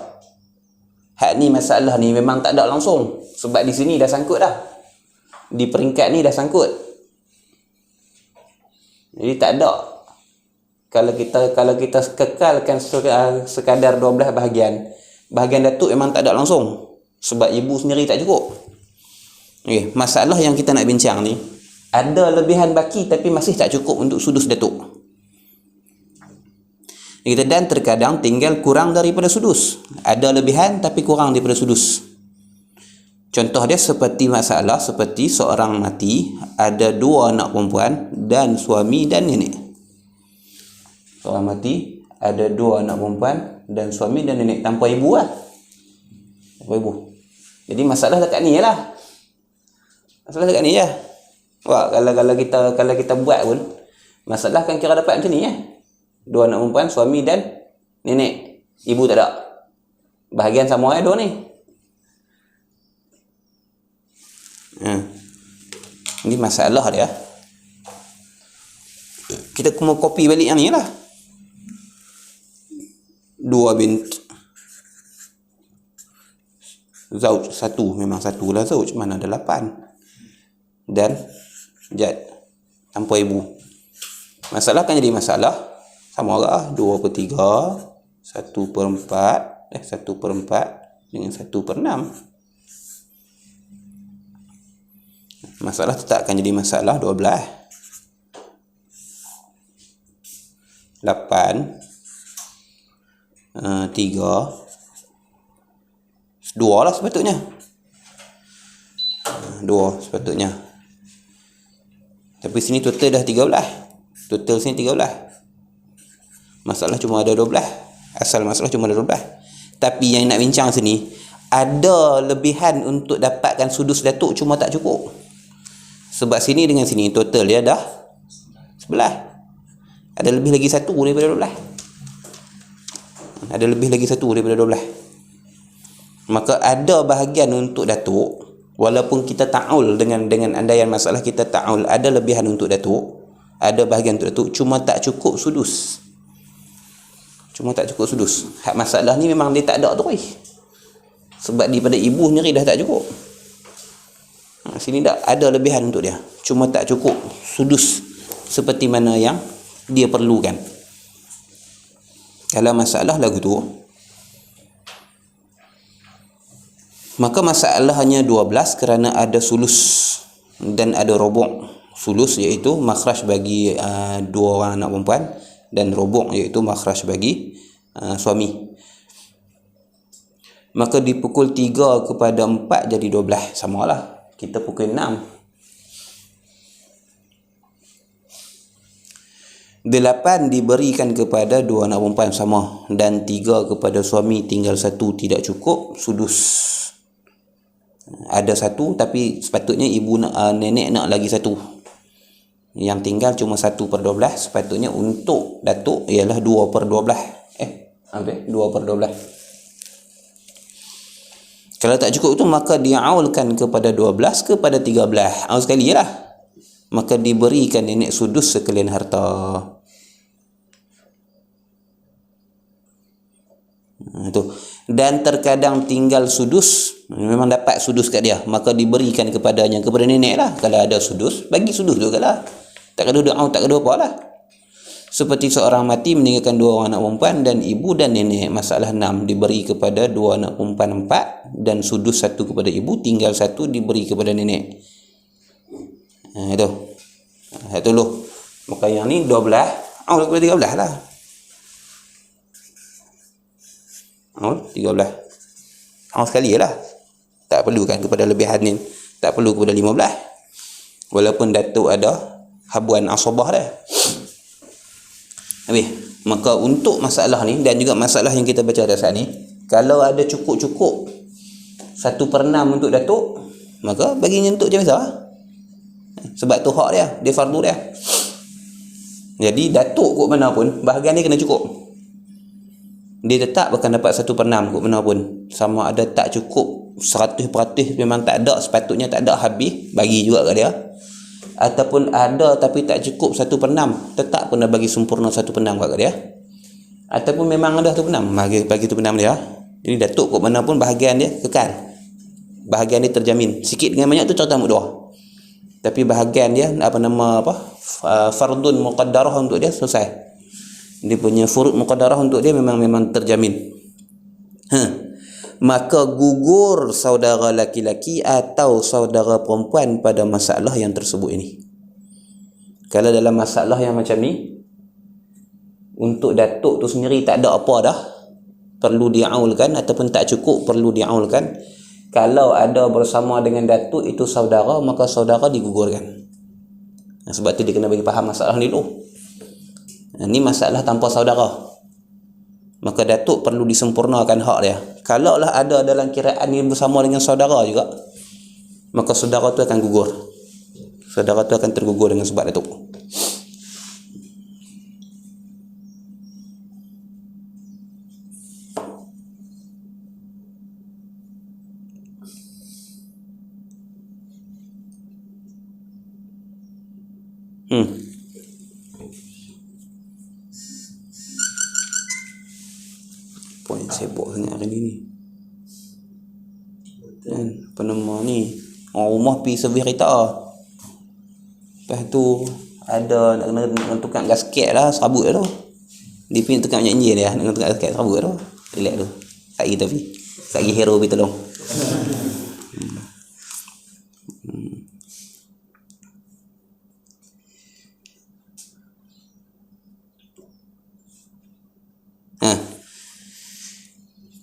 Hak ni masalah ni memang tak ada langsung. Sebab di sini dah sangkut dah. Di peringkat ni dah sangkut. Jadi tak ada. Kalau kita kekalkan sekadar 12 bahagian datuk memang tak ada langsung. Sebab ibu sendiri tak cukup. Okay, masalah yang kita nak bincang ni, ada lebihan baki tapi masih tak cukup untuk sudus datuk. Dan terkadang tinggal kurang daripada sudus. Ada lebihan tapi kurang daripada sudus. Contoh dia seperti seorang mati, ada 2 anak perempuan dan suami dan nenek. Seorang mati, ada 2 anak perempuan dan suami dan nenek, tanpa ibu lah. Tanpa ibu. Jadi masalah dekat ni lah. Masalah dekat ni je. Wah, kalau kita buat pun, masalah kan kira dapat macam ni ya. 2 anak perempuan, suami dan nenek. Ibu tak ada. Bahagian sama 2 ni. Ini masalah dia. Kita mau copy balik yang ni lah. 2 bint Zauj 1, memang 1 lah Zauj, mana ada 8. Dan Jad tanpa ibu. Masalah kan jadi masalah sama lah, 2/3, 1/4, 1/4 dengan 1/6. Masalah tetap akan jadi masalah 12. 8 3 2 lah sepatutnya. 2 sepatutnya. Tapi sini total dah 13. Total sini 13. Masalah cuma ada 12. Asal masalah cuma ada 12. Tapi yang nak bincang sini, ada lebihan untuk dapatkan sudus datuk cuma tak cukup. Sebab sini dengan sini total dia dah 11. Ada lebih lagi satu daripada 12. Ada lebih lagi satu daripada 12. Maka ada bahagian untuk datuk, walaupun kita ta'ul dengan andaian masalah kita ta'ul, ada lebihan untuk datuk, ada bahagian untuk datuk, cuma tak cukup sudus. Hak masalah ni memang dia tak ada tu. Sebab daripada ibu sendiri dah tak cukup. Sini tak ada lebihan untuk dia, cuma tak cukup sudus seperti mana yang dia perlukan. Kalau masalah lagu tu, maka masalah hanya 12 kerana ada sulus dan ada robok. Sulus iaitu makhraj bagi dua orang anak perempuan, dan robok iaitu makhraj bagi suami. Maka dipukul 3 kepada 4 jadi 12. Samalah. Kita pukul 6. 8 diberikan kepada dua anak perempuan sama, dan 3 kepada suami, tinggal 1 tidak cukup sudus. Ada 1 tapi sepatutnya ibu nenek nak lagi 1. Yang tinggal cuma 1/12. Sepatutnya untuk datuk ialah 2/12. 2/12. Kalau tak cukup tu, maka diaulkan kepada 12 kepada 13. Aul sekali je lah. Maka diberikan nenek sudus sekalian harta. Itu. Dan terkadang tinggal sudus, memang dapat sudus kat dia, maka diberikan kepadanya, kepada nenek lah. Kalau ada sudus, bagi sudus juga lah. Tak ada doa, tak ada apa lah. Seperti seorang mati meninggalkan 2 orang anak perempuan dan ibu dan nenek. Masalah 6 diberi kepada 2 anak perempuan 4 dan sudus 1 kepada ibu, tinggal 1 diberi kepada nenek. Itu. Itu loh. Maka yang ni 12, kepada 13 lah. 13. Sekali je lah. Tak perlu kan kepada lebihan ni. Tak perlu kepada 15. Walaupun datuk ada habuan asabah dah. Habis. Maka untuk masalah ni dan juga masalah yang kita baca dah saat ni, kalau ada cukup-cukup 1/6 untuk datuk, maka baginya untuk je biasa. Sebab tu hak dia, dia fardu dia. Jadi datuk kot mana pun, bahagian dia kena cukup. Dia tetap akan dapat 1/6 kot mana pun. Sama ada tak cukup 100% memang tak ada, sepatutnya tak ada, habis, bagi juga kat dia. Ataupun ada tapi tak cukup 1/6, tetap kena bagi sempurna 1/6 kat dia. Ataupun memang ada 1/6, bagi 1/6 dia. Jadi datuk kot mana pun, bahagian dia kekal. Bahagian dia terjamin. Sikit dengan banyak tu cerita mukdah. Tapi bahagian dia fardun muqaddarah untuk dia selesai. Dia punya furud muqaddarah untuk dia memang terjamin. Maka gugur saudara laki-laki atau saudara perempuan pada masalah yang tersebut ini. Kalau dalam masalah yang macam ni, untuk datuk tu sendiri tak ada apa dah, perlu diaulkan, ataupun tak cukup perlu diaulkan. Kalau ada bersama dengan datuk itu saudara, maka saudara digugurkan. Sebab tu dia kena bagi faham masalah ni dulu. Ni masalah tanpa saudara, maka datuk perlu disempurnakan hak dia. Kalau lah ada dalam kiraan ni bersama dengan saudara juga, maka saudara tu akan gugur. Saudara tu akan tergugur dengan sebab datuk. Poin sibuk sangat hari ni. Kan, apa nama ni? Orang rumah pergi servis kereta. Lepas tu ada nak kena tukar gasket lah, serabut tu. Dia pergi tukar minyak enjin dia, nak kena tukar gasket serabut tu. Relax tu. Tak kita pergi. Tak pergi hero pergi tolong.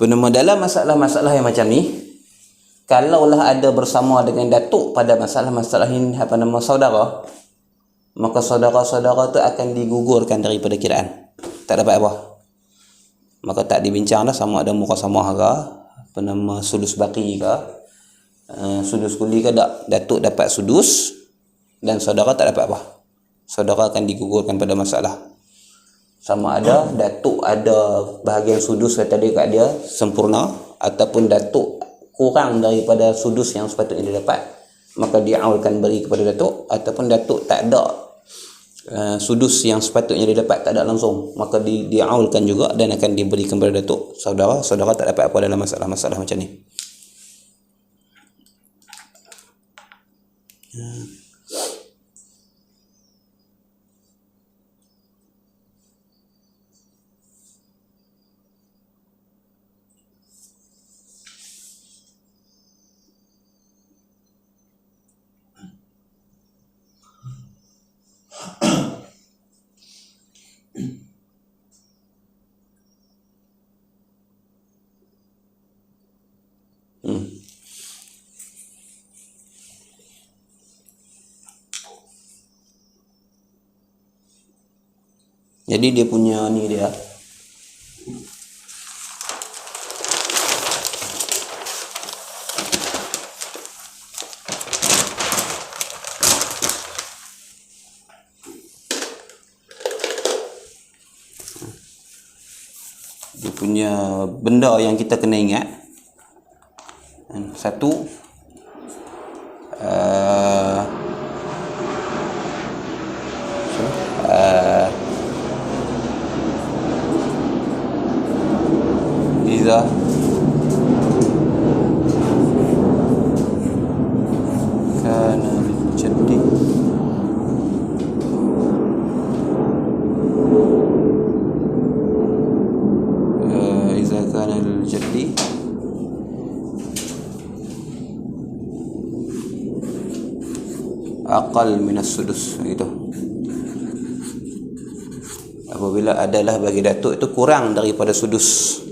Penama dalam masalah-masalah yang macam ni, kalaulah ada bersama dengan datuk pada masalah-masalah ini saudara, maka saudara-saudara tu akan digugurkan daripada kiraan. Tak dapat apa. Maka tak dibincang dah sama ada muka sama ke, sudus baki ke, sudus kuli ke tak, datuk dapat sudus dan saudara tak dapat apa, saudara akan digugurkan pada masalah. Sama ada datuk ada bahagian sudus tadi kat dia sempurna, ataupun datuk kurang daripada sudus yang sepatutnya dia dapat, maka dia aulkan beri kepada datuk. Ataupun datuk tak ada sudus yang sepatutnya dia dapat, tak ada langsung, maka dia aulkan juga dan akan diberikan kepada datuk. Saudara tak dapat apa dalam masalah macam ni. Jadi dia punya ni dia punya benda yang kita kena ingat. Satu, إذا كان للجد aqal minas sudus, gitu. Apabila adalah bagi datuk itu kurang daripada sudus,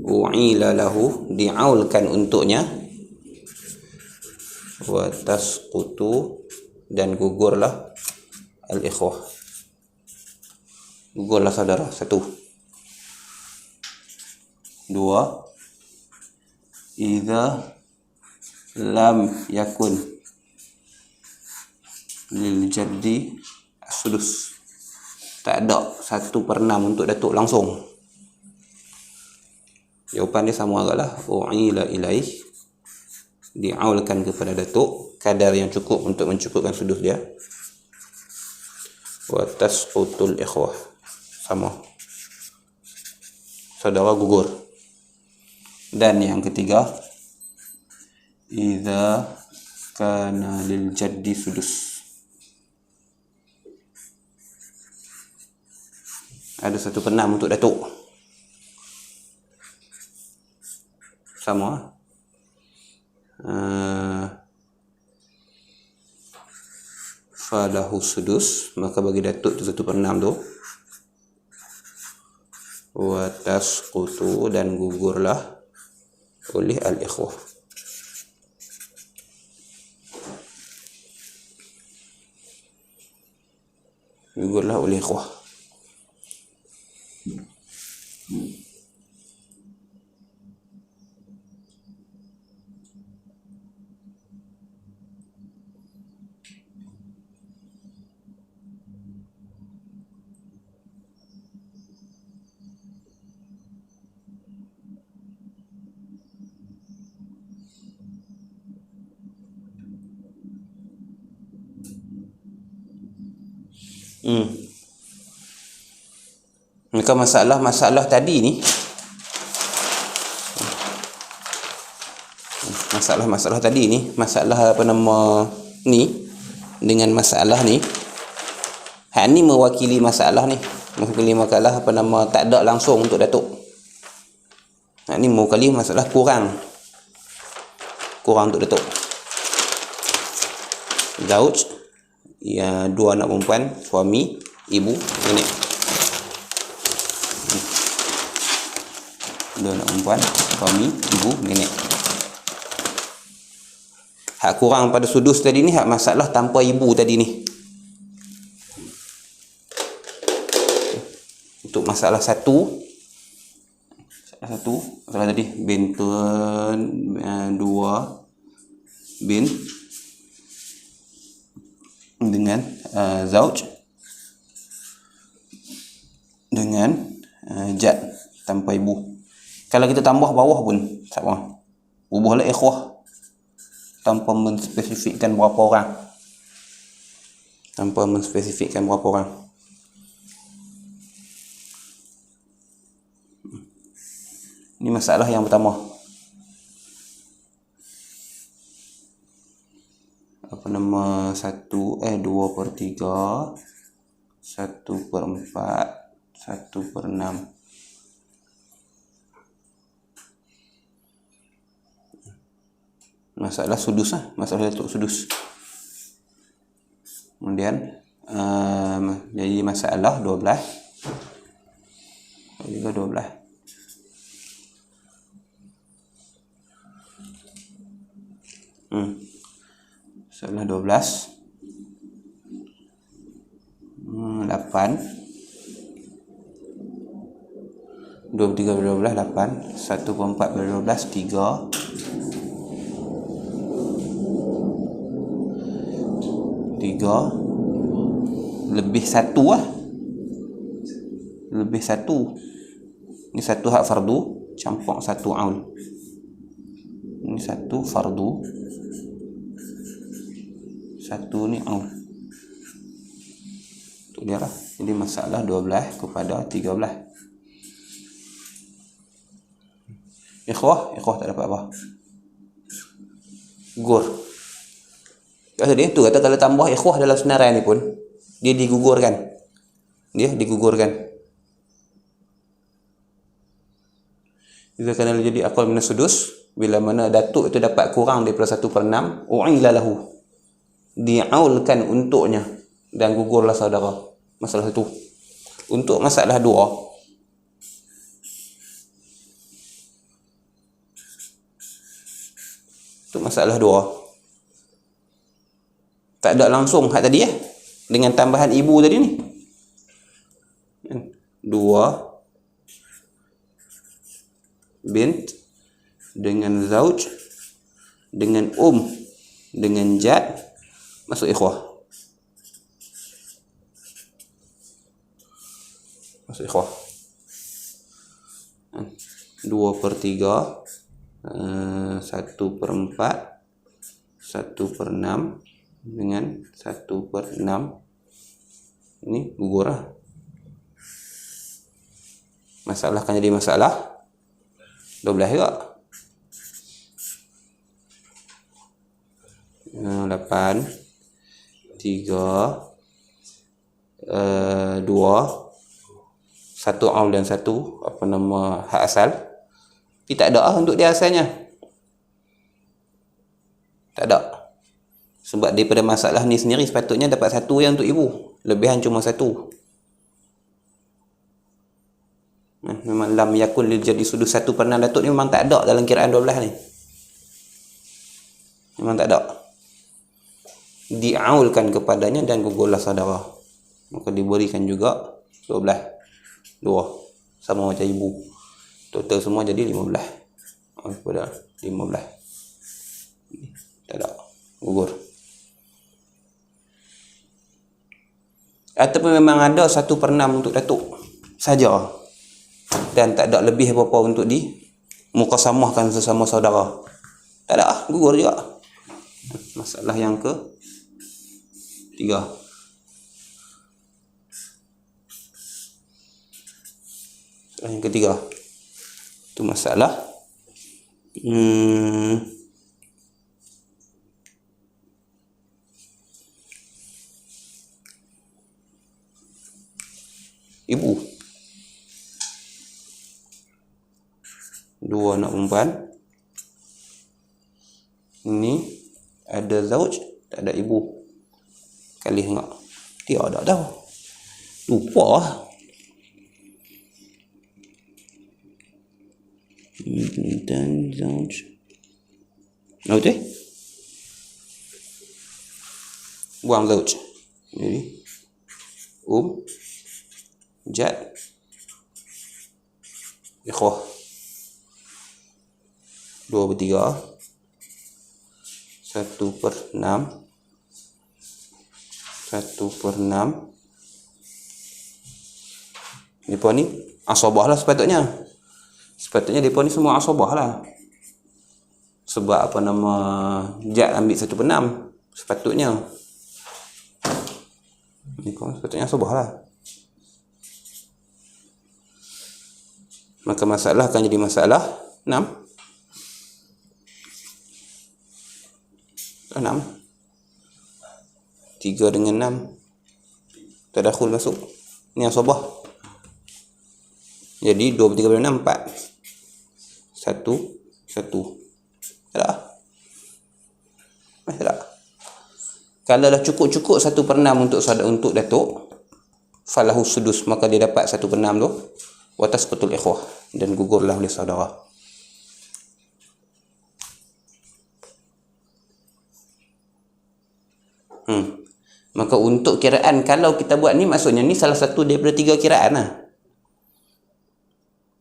u'ila lahu, diaulkan untuknya, wa tasqutu, dan gugurlah al-ikhwah, gugurlah saudara. Satu. Dua, idza lam yakun lil jaddi as-sudus, tak ada 1/6 untuk datuk langsung. Jawapan dia sama agaklah, u'ila ilaih, diaulkan kepada datuk kadar yang cukup untuk mencukupkan sudus dia, wa tasqutul ikhwah, sama, saudara gugur. Dan yang ketiga, idza kana lil jaddi sudus, ada 1/6 untuk datuk, sama. Falahu sudus, maka bagi datuk tu 1/6 tu, wa tasqutu, dan gugurlah oleh al-ikhwah. Gugurlah oleh ikhwah. Maka masalah tadi ni, masalah tadi ni, masalah apa nama ni dengan masalah ni, hak ni mewakili masalah ni, mewakili masalah apa nama tak ada langsung untuk datuk. Hak ni mewakili masalah kurang untuk datuk. Zauj, ya, 2 anak perempuan, suami, ibu, nenek. 2 anak perempuan, suami, ibu, nenek. Hak kurang pada sudus tadi ni, hak masalah tanpa ibu tadi ni. Untuk masalah satu, masalah tadi bintun, dua bin dengan zauj dengan jad tanpa ibu. Kalau kita tambah bawah pun sama. Ubahlah ikhwah tanpa menspesifikkan berapa orang. Ini masalah yang pertama. Apa nama? 2/3, 1/4, 1/6. Masalah sudus lah, masalah datuk sudus. Kemudian jadi masalah 12 juga 12. Masalah 12 8 23/12 8, 1/4/12 3, 3 lebih 1 lah. Lebih 1. Ini 1 hak fardu, campur 1 aul. Ini 1 fardu, 1 ni aul. Itu dia lah. Jadi masalah 12 kepada 13. Ikhwah tak dapat apa. Gugur. Jadi tu kata kalau tambah ikhwah dalam senarai ni pun dia digugurkan. Jika kena jadi aqal min sudus, bila mana datuk itu dapat kurang daripada 1/6, u'ila lahu. Diaulkan untuknya dan gugurlah saudara. Masalah satu. Untuk masalah 2, tak ada langsung hak tadi dengan tambahan ibu tadi ni. 2 bint dengan zauj dengan dengan jad masuk ikhwah. 2/3, 1/4, 1/6 dengan 1/6. Ini gugur lah. Masalah kan jadi masalah 12 juga. 8 3 2 1 aul dan 1 apa nama hak asal. Tapi tak ada untuk dia asalnya. Tak ada. Sebab daripada masalah ni sendiri sepatutnya dapat 1 yang untuk ibu. Lebihan cuma 1. Memang lam yakun lil jadi sudus 1/6 datuk ni memang tak ada dalam kiraan 12 ni. Memang tak ada. Diaulkan kepadanya dan gugurlah saudara. Maka diberikan juga 12. 2 sama macam ibu. Total semua jadi 15. Kepada 15. Tak ada. Gugur. Ataupun memang ada 1/6 untuk datuk saja. Dan tak ada lebih apa-apa untuk mukasamahkan sesama saudara. Tak ada, gugur juga. Masalah yang ke 3. Yang ketiga itu masalah ibu, 2 anak perempuan. Ini ada zauj, tak ada ibu. Kali tengok dia ada tahu, lupa lah. Dan zauj betul? Buang zauj. Jadi jad ikhwah 2/3 1/6 1/6. Mereka ni asabah lah sepatutnya. Sepatutnya mereka ni semua asabah lah. Sebab apa nama, Jad ambil 1/6 sepatutnya. Mereka sepatutnya asabah lah. Maka masalah akan jadi masalah 6. 3 dengan 6 tadakhul masuk. Ni asabah. Jadi 2/3 6 4. 1 1. Tak? Tak. Kalau dah cukup-cukup 1/6 untuk datuk, falahu sudus, maka dia dapat 1/6 tu. Watas betul ikhwah, dan gugurlah oleh saudara. Maka untuk kiraan, kalau kita buat ni, maksudnya ni salah satu daripada 3 kiraan lah.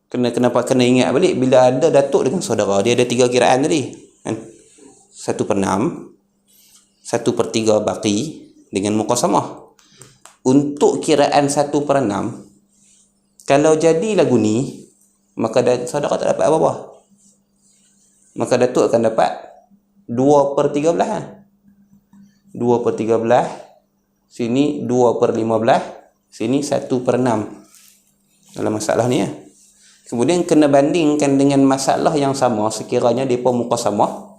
Kenapa kena ingat balik, bila ada datuk dengan saudara, dia ada 3 kiraan tadi kan? 1/6, 1/3 baki dengan muqasamah. Untuk kiraan 1/6, kalau jadi lagu ni, maka saudara tak dapat apa-apa. Maka datuk akan dapat 2/13 lah. 2/13, sini 2/15, sini 1/6 dalam masalah ni ya. Kemudian kena bandingkan dengan masalah yang sama sekiranya depa muqasamah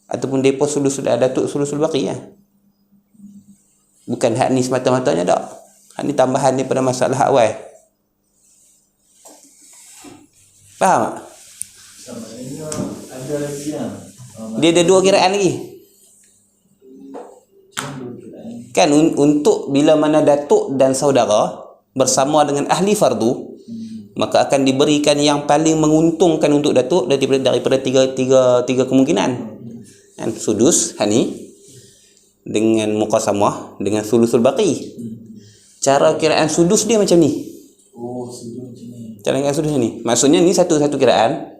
ataupun depa sudah datuk sulusul baqi ya. Bukan hak ni semata-matanya tak. Hak ni tambahan daripada masalah awal. Faham tak? Sebenarnya ada lagi yang Dia ada 2 kiraan lagi. Kan untuk bila mana datuk dan saudara bersama dengan ahli fardu, maka akan diberikan yang paling menguntungkan untuk datuk daripada tiga kemungkinan. Kan sudus hani dengan muqasamah dengan sulusul baqi. Cara kiraan sudus dia macam ni. sudut macam ni. Cara kiraan sudus ni. Maksudnya ni satu kiraan.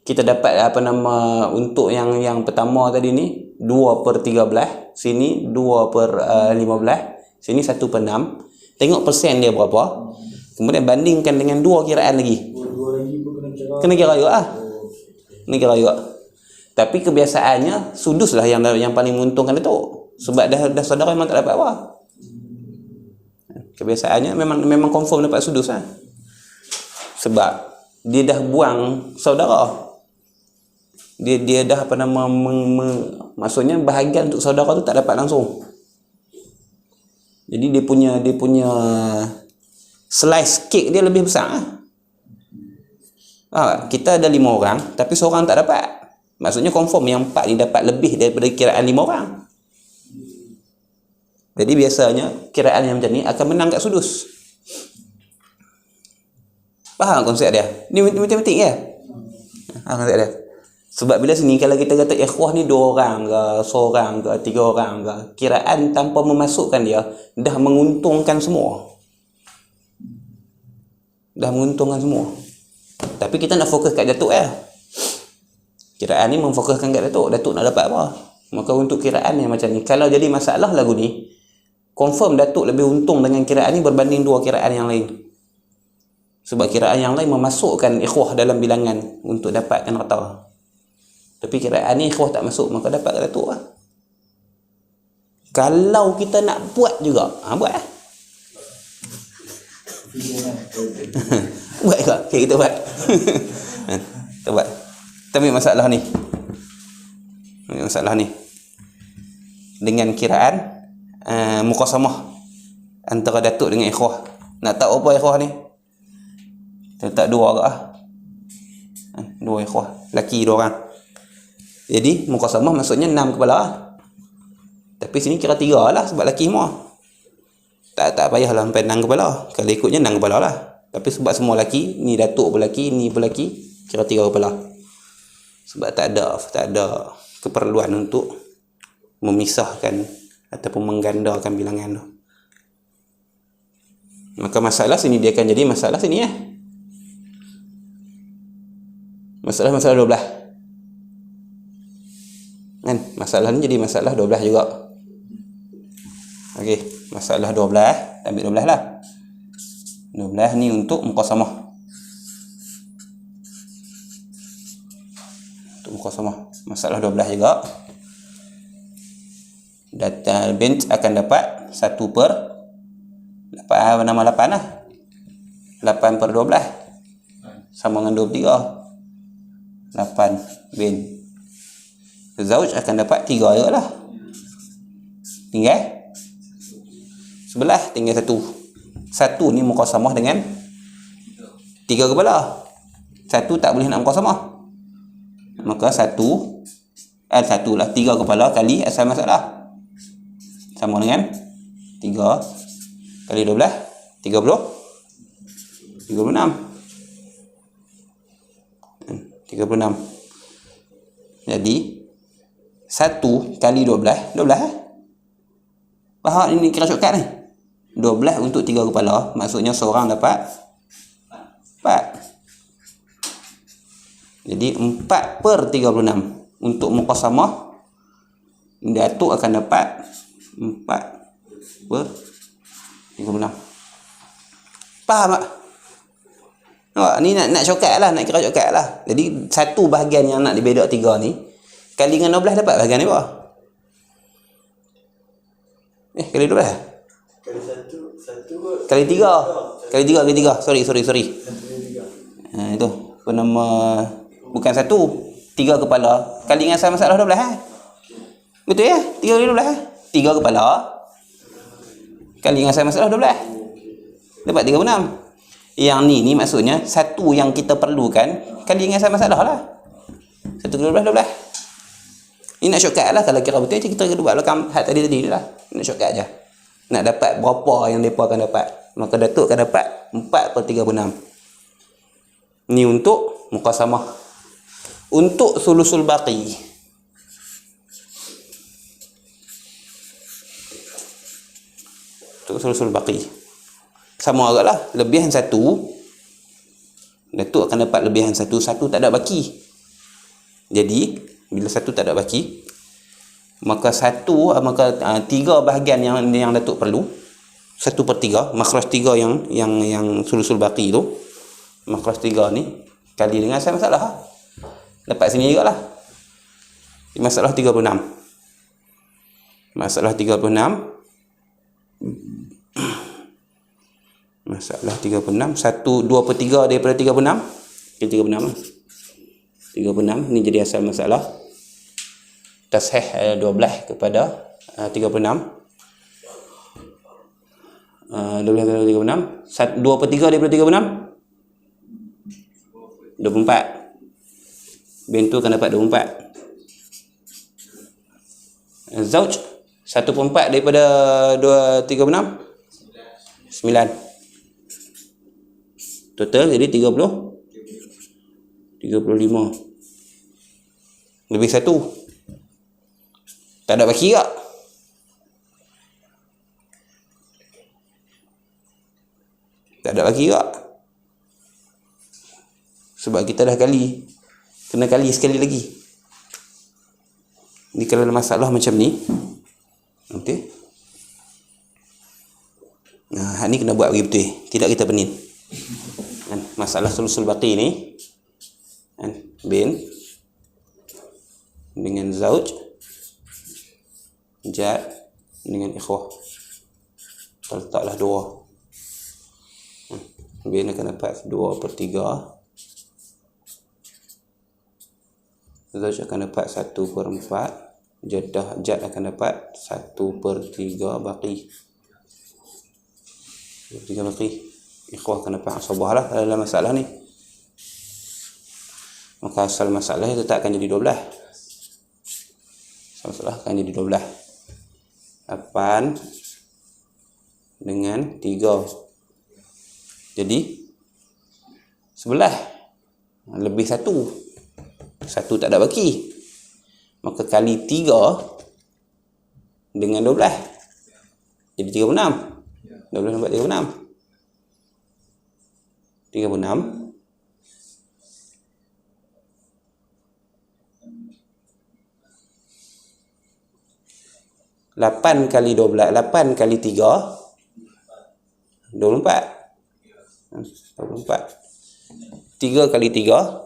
Kita dapat apa nama untuk yang pertama tadi ni 2/13, sini 2/15, sini 1/6. Tengok persen dia berapa. Kemudian bandingkan dengan 2 kiraan lagi. Dua lagi pun Kena kira juga ah. Kena kira juga. Tapi kebiasaannya sudus lah yang paling menguntungkan itu. Sebab dah saudara memang tak dapat apa. Kebiasaannya memang confirm dapat sudus lah. Sebab dia dah buang saudara. Dia dah apa nama maksudnya bahagian untuk saudara tu tak dapat langsung. Jadi dia punya slice cake dia lebih besar. Kita ada 5 orang tapi seorang tak dapat. Maksudnya confirm yang 4 ni dapat lebih daripada kiraan 5 orang. Jadi biasanya kiraan yang macam ni akan menang kat sudus. Faham konsep dia? Ni matematik ya? Konsep dia. Sebab bila sini kalau kita kata ikhwah ni 2 orang ke, seorang ke, 3 orang ke, kiraan tanpa memasukkan dia dah menguntungkan semua. Dah menguntungkan semua. Tapi kita nak fokus kat datuk ya. Kiraan ni memfokuskan kat datuk. Datuk nak dapat apa? Maka untuk kiraan yang macam ni, kalau jadi masalah lagu ni, confirm datuk lebih untung dengan kiraan ni berbanding 2 kiraan yang lain. Sebab kiraan yang lain memasukkan ikhwah dalam bilangan untuk dapatkan rata. Tapi kiraan ni ikhwah tak masuk, maka dapat kat datuk lah. Kalau kita nak buat juga, buat lah. Buat ke? Okay, kita buat. Kita buat. Kita ambil masalah ni. Masalah ni. Dengan kiraan muqasamah antara datuk dengan ikhwah. Nak tahu apa ikhwah ni? Kita letak 2 agak lah. 2 ikhwah. Laki 2 orang. Jadi muqasamah maksudnya 6 kepala lah. Tapi sini kira 3 lah sebab laki semua. Tak payahlah sampai 6 kepala. Kalau ikutnya 6 kepala lah. Tapi sebab semua laki, ni datuk pun laki, ni pun laki, kira 3 kepala. Sebab tak ada keperluan untuk memisahkan ataupun menggandakan bilangan tu. Maka masalah sini dia akan jadi masalah sini ya. Masalah 12. Kan? Masalah ni jadi masalah 12 juga. Okey, masalah 12, ambil 12 lah. 12 ni untuk muqasamah. Untuk muqasamah. Masalah 12 juga. Data bint akan dapat 1 per 8, nama 8 lah. 8 per 12 sama dengan 23. 8 bin. Zauj akan dapat 3 je lah. Tinggal sebelah, tinggal 1. 1 ni muqasamah dengan 3 kepala. 1 tak boleh nak muqasamah. Maka 1 lah 3 kepala kali asal masalah. Sama dengan 3 kali 12 36. 36. Jadi 1 kali 12 lah. Faham ini kira shortcut ni. 12 untuk 3 kepala, maksudnya seorang dapat 4. Jadi 4 per 36. Untuk muqasamah, datuk akan dapat 4 per 36. Faham tak? Nampak? Ni nak shortcut lah, nak kira shortcut lah. Jadi satu bahagian yang nak dibedok 3 ni kali dengan 12 dapat bahagian ni apa? Kali 12. Kali 1 Kali 3. Kali 3. Sorry. Itu bernama bukan 1. 3 kepala kali dengan asal masalah 12 Betul ya? 3 kali 12 3 kepala kali dengan asal masalah 12. Dapat 36. Yang ni maksudnya satu yang kita perlukan kali dengan asal masalah lah. 1 kali 12. Ini nak shortcut lah. Kalau kira betul kita buat rakam tadi lah. Nak shortcut je. Nak dapat berapa yang mereka akan dapat. Maka datuk akan dapat 4 per 36. Ni untuk muqasamah. Untuk sulusul baqi. Untuk sulusul baqi. Sama agak lah. Lebihan 1. Datuk akan dapat lebihan 1. 1 tak ada baki. Jadi bila 1 tak ada baki, maka 3 bahagian yang datuk perlu 1 per 3, makhraj 3 yang sulusul baqi tu, makhraj 3 ni kali dengan asal masalah dapat sini juga lah. Masalah 36. Masalah 36 Masalah 36 2 per 3 daripada 36 ke 36 lah. 36 ni jadi asal masalah. Tashih 12 kepada 36. 12 kepada 36. 2 per 3 daripada 36 24. Bintu akan dapat 24. Zauj 1 per 4 daripada 36 9. Total jadi 35. Lebih 1. Tak ada baki tak? Tak ada baki tak? Sebab kita dah kali. Kena kali sekali lagi. Ni kalau ada masalah macam ni. Okey. Nah, ni kena buat bagi betul. Tidak kita penin. Masalah sulusul baqi ni. Bin dengan zauj, jad dengan ikhwah. Letaklah 2. Bin akan dapat 2 per 3. Zauj akan dapat 1 per 4. Jad akan dapat 1 per 3 baqi. 3 baqi. Ikhwah akan dapat asabah lah dalam masalah ni. Maka asal masalah itu tak akan jadi 12. Asal masalah akan jadi 12. 8 dengan 3. Jadi 11 lebih 1. 1 tak ada baki. Maka kali 3 dengan 12. Jadi 36. 12 dapat 36. 36 8 kali 12, 8 kali 3 24. 3 kali 3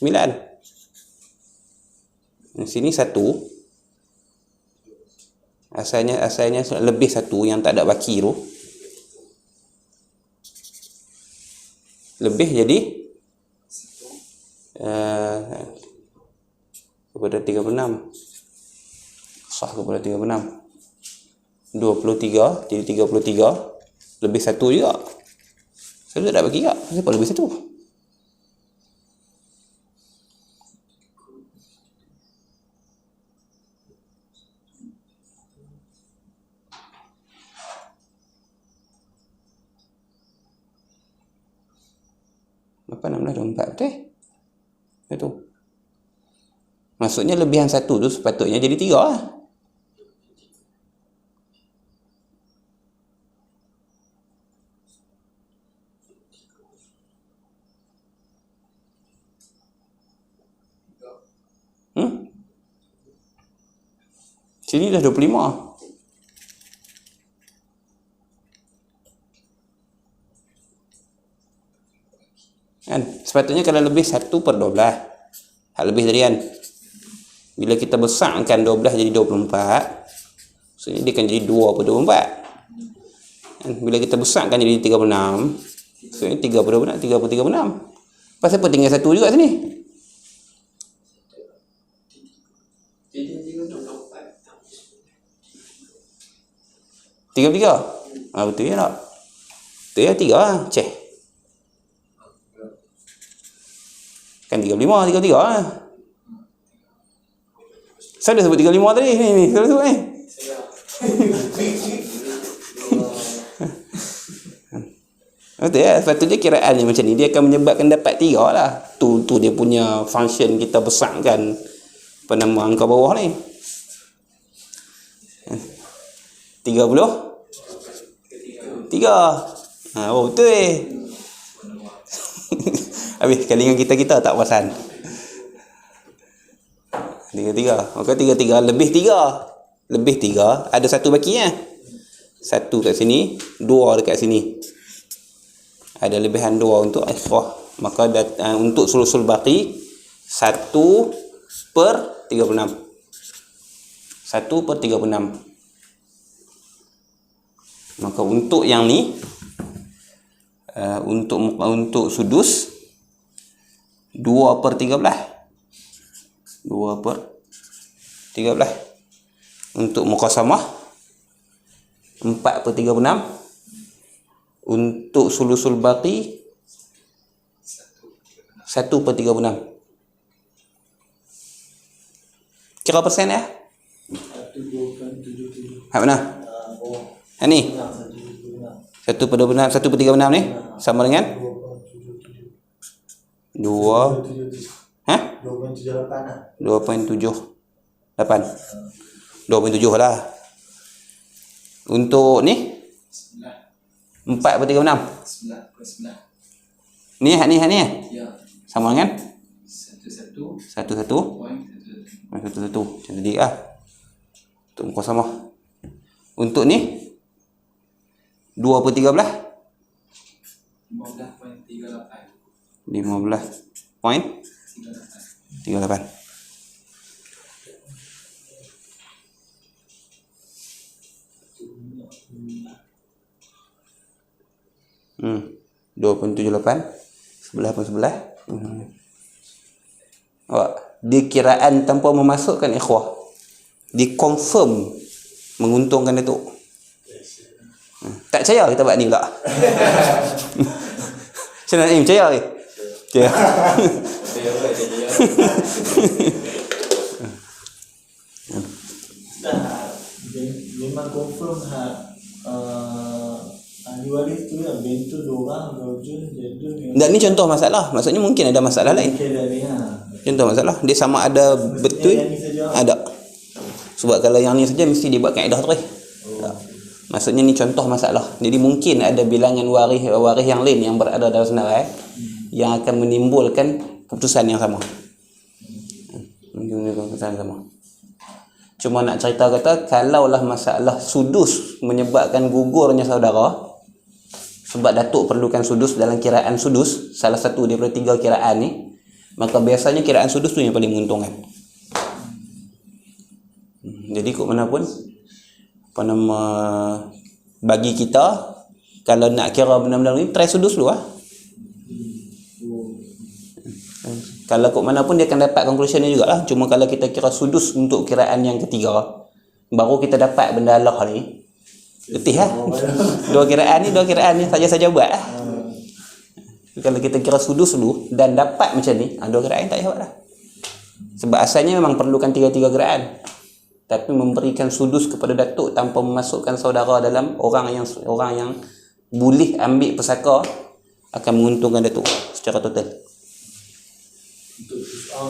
9. Sini 1. Asalnya lebih 1 yang tak ada baki tu. Lebih jadi kepada 36. Sah kepada 36. 23 jadi 33. Lebih 1 juga. Saya tak bagi tak. Kenapa lebih 1? Berapa 16, 24 betul? Betul. Maksudnya lebihan 1 tu sepatutnya jadi 3 lah. Sini dah 25. Kan? Sepatutnya kalau lebih 1/12. Hak lebih tadi kan. Bila kita besarkan 12 jadi 24, maksudnya dia akan jadi 2/24. Kan? Bila kita besarkan jadi 36, maksudnya 3/36. Pasal apa tinggal 1 juga sini? Tiga. Betul ya tak? Betul ya 3 lah. Cek. Kan 35 lah. Saya dah sebut 35 tadi. Ni. Saya dah sebut ni. Betul ya? Sepatutnya kiraannya macam ni. Dia akan menyebabkan dapat 3 lah. Tu dia punya function kita besarkan penama angka bawah ni. 33. Betul habis kali dengan kita tak perasan. 33. Maka 33 lebih 3 ada 1 baki ya. 1 kat sini, 2 dekat sini. Ada lebihan 2 untuk ikhwah. Maka untuk sulusul baki 1/36. 1/36. Maka untuk yang ni untuk sudus 2/13. 2/13. Untuk muqasamah 4/36. Untuk sulusul baqi 1/36. Kira persen ya? 1/2. Hak mana? Ni 1/36 ni sama dengan 2. 2.78 2.7 lah. Untuk ni 4/36. Ni hak ni ya? Sama dengan 11. Macam tadi lah. Untuk muqasamah. Untuk ni 2/13. 15.38. 2.78. Sebelah. Dikiraan tanpa memasukkan ikhwah. Dikonfirm menguntungkan itu. Tak percaya kita buat ni pula. Macam mana ni? Percaya ke? Percaya. Memang confirm ahli waris tu ya, bentuk dorang, rojun, jadun. Dan ni contoh masalah. Maksudnya mungkin ada masalah lain. Contoh masalah. Dia sama ada betul. Ada. Sebab kalau yang ni saja mesti dibuat kaedah terus. Maksudnya ni contoh masalah. Jadi mungkin ada bilangan waris yang lain yang berada dalam senarai yang akan menimbulkan keputusan yang sama. Cuma nak cerita kata, kalaulah masalah sudus menyebabkan gugurnya saudara, sebab datuk perlukan sudus dalam kiraan sudus, salah satu daripada 3 kiraan ni, maka biasanya kiraan sudus tu yang paling menguntungkan. Jadi kok mana pun, apa nama, bagi kita, kalau nak kira benda-benda ni, try sudus dulu lah. Kalau kok mana pun dia akan dapat conclusion ni jugalah. Cuma kalau kita kira sudus untuk kiraan yang ketiga, baru kita dapat benda Allah ni. Letih lah. Dua kiraan ni saja-saja buat lah. Kalau kita kira sudus dulu dan dapat macam ni, 2 kiraan tak payah buat lah. Sebab asalnya memang perlukan 3 kiraan. Tapi memberikan sudus kepada datuk tanpa memasukkan saudara dalam orang yang boleh ambil pesaka akan menguntungkan datuk secara total. Untuk kisah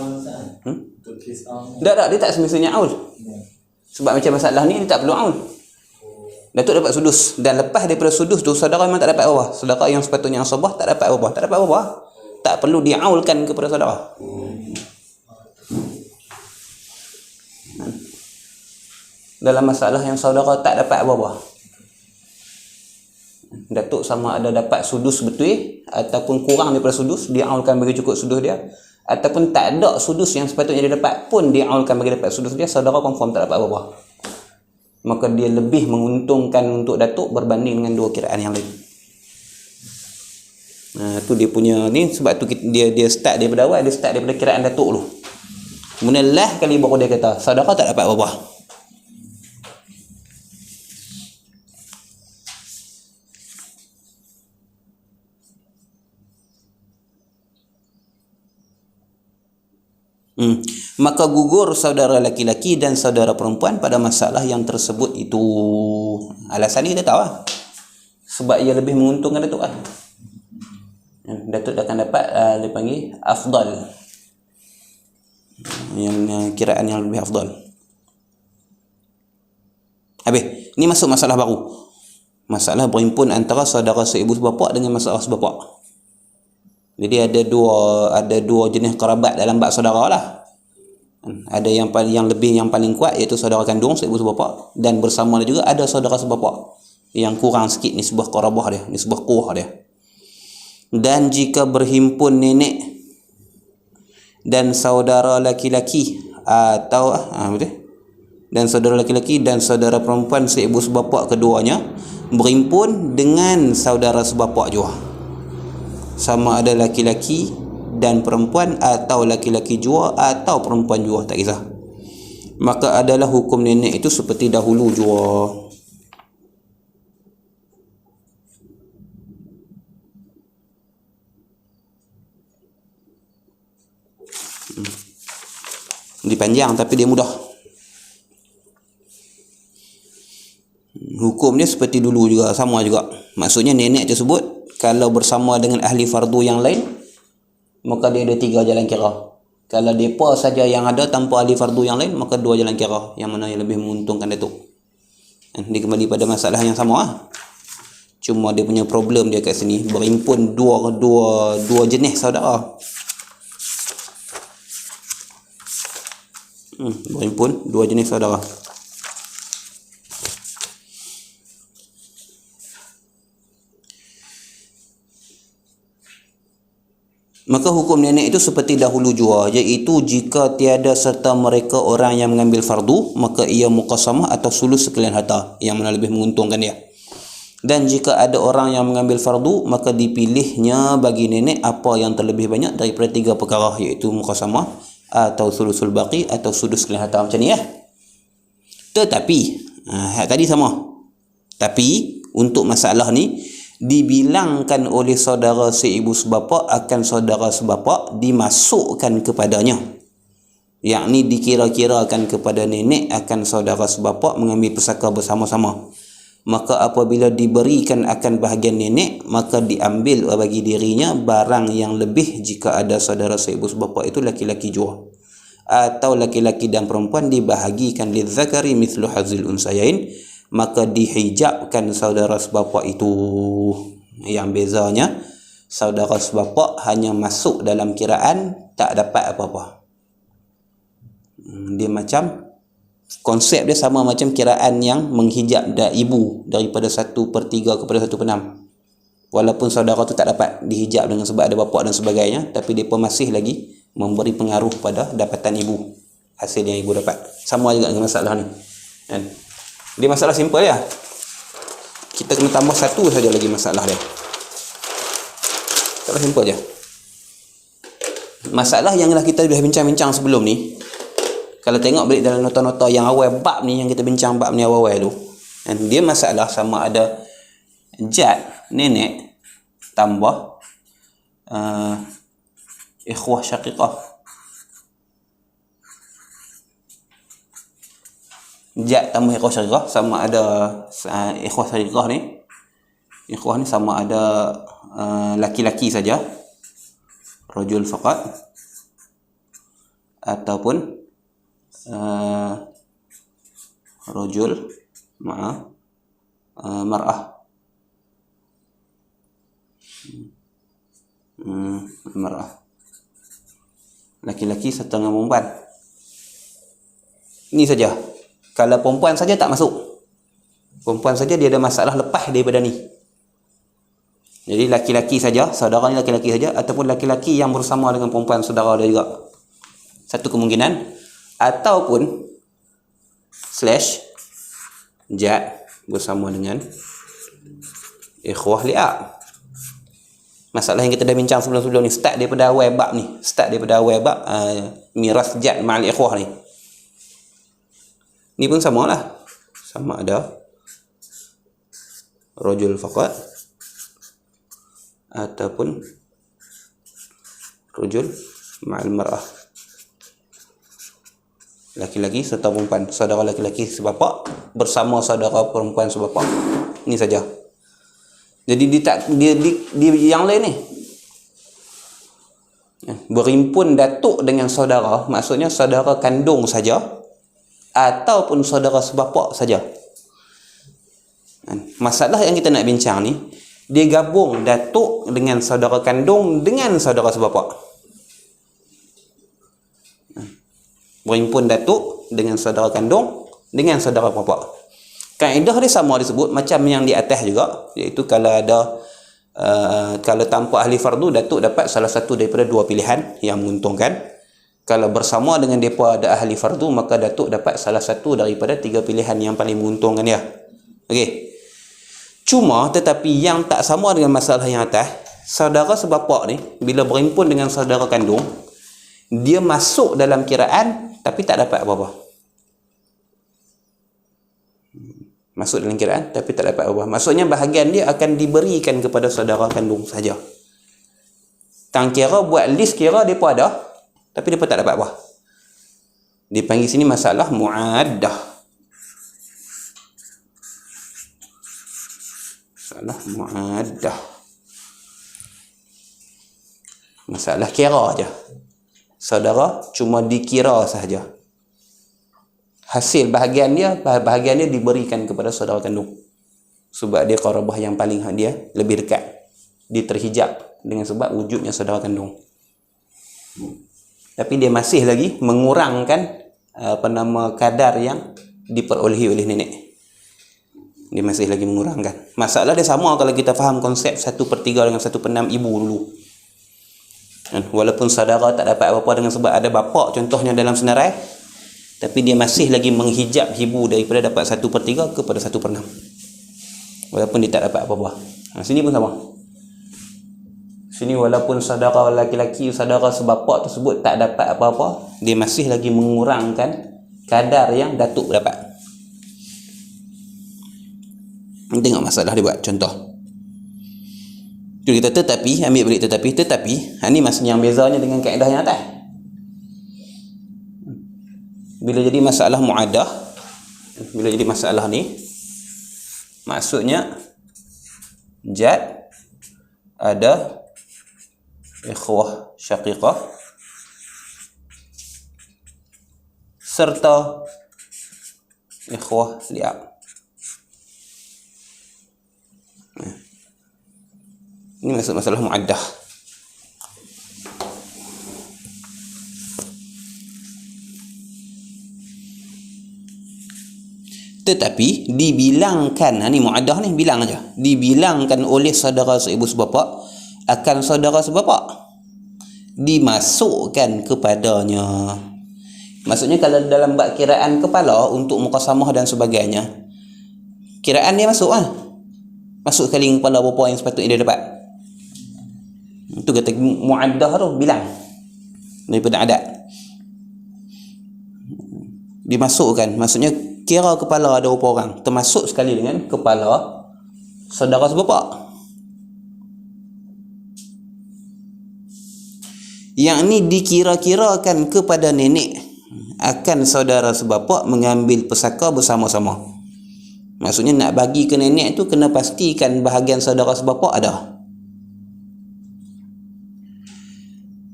Untuk kisah Tak, dia tak semestinya aul. Sebab macam masalah ni dia tak perlu aul. Datuk dapat sudus, dan lepas daripada sudus tu saudara memang tak dapat apa-apa. Saudara yang sepatutnya asabah tak dapat apa-apa. Tak perlu diaulkan kepada saudara. Dalam masalah yang saudara tak dapat apa-apa, datuk sama ada dapat sudus betul ataupun kurang daripada sudus, diaulkan bagi cukup sudus dia, ataupun tak ada sudus yang sepatutnya dia dapat pun diaulkan bagi dapat sudus dia, saudara confirm tak dapat apa-apa. Maka dia lebih menguntungkan untuk datuk berbanding dengan 2 kiraan yang lain. Tu dia punya ni, sebab tu dia start daripada awal, dia start daripada kiraan datuk dulu. Kemudian lah kali baru dia kata saudara tak dapat apa-apa. Maka gugur saudara laki-laki dan saudara perempuan pada masalah yang tersebut itu. Alasan ni kita tahu lah. Sebab ia lebih menguntungkan datuk lah. Datuk akan dapat dia panggil afdal. Yang kiraan yang lebih afdal. Habis. Ni masuk masalah baru. Masalah berhimpun antara saudara seibu sebapa dengan masalah sebapa. Jadi ada dua jenis kerabat dalam bab saudara lah. Ada yang paling kuat iaitu saudara kandung seibu sebapa, dan bersama dia juga ada saudara sebapa yang kurang sikit nisbah qarabah dia, nisbah quwah dia. Dan jika berhimpun nenek dan saudara laki-laki atau betul? Dan saudara laki-laki dan saudara perempuan seibu sebapa keduanya berhimpun dengan saudara sebapa juga. Sama ada laki-laki dan perempuan atau laki-laki jua atau perempuan jua, tak kisah. Maka adalah hukum nenek itu seperti dahulu jua. Dia panjang tapi dia mudah. Hukum dia seperti dulu juga, sama juga. Maksudnya nenek tersebut kalau bersama dengan ahli fardu yang lain, maka dia ada 3 jalan kira. Kalau mereka saja yang ada tanpa ahli fardu yang lain, maka 2 jalan kira. Yang mana yang lebih menguntungkan datuk. Dia kembali pada masalah yang sama lah. Cuma dia punya problem dia kat sini, berhimpun dua jenis saudara. Berhimpun 2 jenis saudara. Maka hukum nenek itu seperti dahulu jua, iaitu jika tiada serta mereka orang yang mengambil fardu, maka ia muqasamah atau sulus sekalian harta, yang mana lebih menguntungkan dia. Dan jika ada orang yang mengambil fardu, maka dipilihnya bagi nenek apa yang terlebih banyak daripada 3 perkara, iaitu muqasamah atau sulusul baqi atau sulus sekalian harta, macam ni ya. Tetapi tadi sama. Tapi untuk masalah ni dibilangkan oleh saudara seibu sebapa akan saudara sebapa dimasukkan kepadanya, yakni dikira-kirakan kepada nenek akan saudara sebapa mengambil pusaka bersama-sama. Maka apabila diberikan akan bahagian nenek, maka diambil bagi dirinya barang yang lebih jika ada saudara seibu sebapa itu laki-laki jua, atau laki-laki dan perempuan dibahagikan lidzakari mithlu hazil unsayain, maka dihijabkan saudara sebapa itu. Yang bezanya saudara sebapa hanya masuk dalam kiraan, tak dapat apa-apa. Dia macam konsep dia sama macam kiraan yang menghijab ibu daripada 1/3 kepada 1/6. Walaupun saudara tu tak dapat dihijab dengan sebab ada bapa dan sebagainya, tapi dia pun masih lagi memberi pengaruh pada dapatan ibu, hasil yang ibu dapat. Sama juga dengan masalah ni kan. Dia masalah simple ya. Kita kena tambah satu saja lagi masalah dia. Masalah simple je. Masalah yang dah kita dah bincang-bincang sebelum ni, kalau tengok balik dalam nota-nota yang awal bab ni, yang kita bincang bab ni awal-awal tu, kan, dia masalah sama ada jad nenek tambah ikhwah syaqiqah. Jad tambah ikhwah syaqiqah sama ada ikhwah syaqiqah ni, ikhwah ni sama ada laki-laki saja, rajul faqat, ataupun rajul ma'a mar'ah. Mar'ah, laki-laki serta dengan perempuan. Ini saja. Kalau perempuan saja tak masuk. Perempuan saja dia ada masalah lepas daripada ni. Jadi laki-laki saja, saudara ni laki-laki saja, ataupun laki-laki yang bersama dengan perempuan saudara dia juga. Satu kemungkinan. Ataupun slash jad bersama dengan ikhwah li'ab. Masalah yang kita dah bincang sebelum-sebelum ni, start daripada awal bab ni, miras jad ma'al ikhwah ni. Ni pun sama lah, sama ada rajul faqat ataupun rajul ma'al mar'ah, laki-laki serta perempuan, saudara laki-laki sebapa bersama saudara perempuan sebapa. Ini saja. Jadi dia yang lain ni berimpun datuk dengan saudara, maksudnya saudara kandung saja ataupun saudara sebapa saja. Masalah yang kita nak bincang ni, dia gabung datuk dengan saudara kandung dengan saudara sebapa. Berimpun datuk dengan saudara kandung dengan saudara bapa. Kaedah dia sama disebut macam yang di atas juga, iaitu kalau ada kalau tanpa ahli fardu, datuk dapat salah satu daripada dua pilihan yang menguntungkan. Kalau bersama dengan mereka ada ahli fardu, maka datuk dapat salah satu daripada tiga pilihan yang paling menguntungkan dia. Okey. Cuma tetapi yang tak sama dengan masalah yang atas, saudara sebapa ni bila berimpun dengan saudara kandung, dia masuk dalam kiraan tapi tak dapat apa-apa. Masuk dalam kiraan tapi tak dapat apa-apa. Maksudnya bahagian dia akan diberikan kepada saudara kandung saja. Tang kira buat list kira depa ada tapi depa tak dapat apa. Dipanggil sini masalah muaddah. Masalah muaddah. Masalah kira aja. Saudara cuma dikira sahaja. Hasil bahagian dia diberikan kepada saudara kandung. Sebab dia qarabah yang paling dia lebih dekat. Dia terhijab dengan sebab wujudnya saudara kandung. Tapi dia masih lagi mengurangkan kadar yang diperolehi oleh nenek. Dia masih lagi mengurangkan. Masalah dia sama kalau kita faham konsep 1/3 dengan 1/6 ibu dulu. Walaupun saudara tak dapat apa-apa dengan sebab ada bapa contohnya dalam senarai, tapi dia masih lagi menghijab ibu daripada dapat 1/3 kepada 1/6. Walaupun dia tak dapat apa-apa. Sini pun sama. Sini walaupun saudara laki-laki, saudara sebapa tersebut tak dapat apa-apa, dia masih lagi mengurangkan kadar yang datuk dapat. Tengok masalah dia buat contoh. Tu kita tetapi, ambil balik tetapi, ini maksudnya yang bezanya dengan kaedah yang atas. Bila jadi masalah muaddah, bila jadi masalah ni, maksudnya jad ada ikhwah syaqiqah serta ikhwah li'ab. Ini maksud masalah muaddah. tetapi dibilangkan, ni muaddah ni bilang aja, dibilangkan oleh saudara seibu sebapa akan saudara sebapa, dimasukkan kepadanya. Maksudnya kalau dalam bab kiraan kepala untuk muqasamah dan sebagainya, kiraan dia masuk lah. Masuk sekali kepala berapa yang sepatutnya dia dapat. Itu kata muaddah tu, bilang daripada adat. Dimasukkan, maksudnya kira kepala ada berapa orang, termasuk sekali dengan kepala saudara sebapa. Yang ni dikira-kirakan kepada nenek akan saudara sebapa mengambil pesaka bersama-sama. Maksudnya nak bagi ke nenek tu kena pastikan bahagian saudara sebapa ada.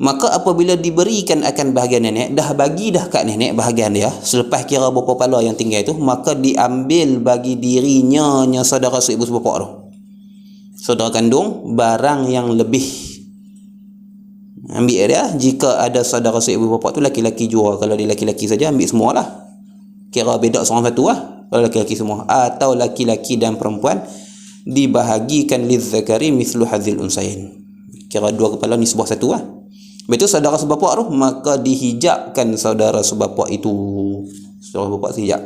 Maka apabila diberikan akan bahagian nenek, dah bagi dah kat nenek bahagian dia, selepas kira berapa pala yang tinggal tu, maka diambil bagi dirinya saudara seibu sebapa tu, saudara kandung, barang yang lebih. Ambil dia, jika ada saudara seibu bapa tu laki-laki jua, kalau dia laki-laki saja ambil semualah, kira beda seorang satu lah kalau laki-laki semua, atau laki-laki dan perempuan dibahagikan lizzakari mithlu hadzil unsayin, kira dua kepala ni sebuah satu lah. Betul saudara sebapa tu, maka dihijabkan saudara sebapa itu, saudara sebapa hijab.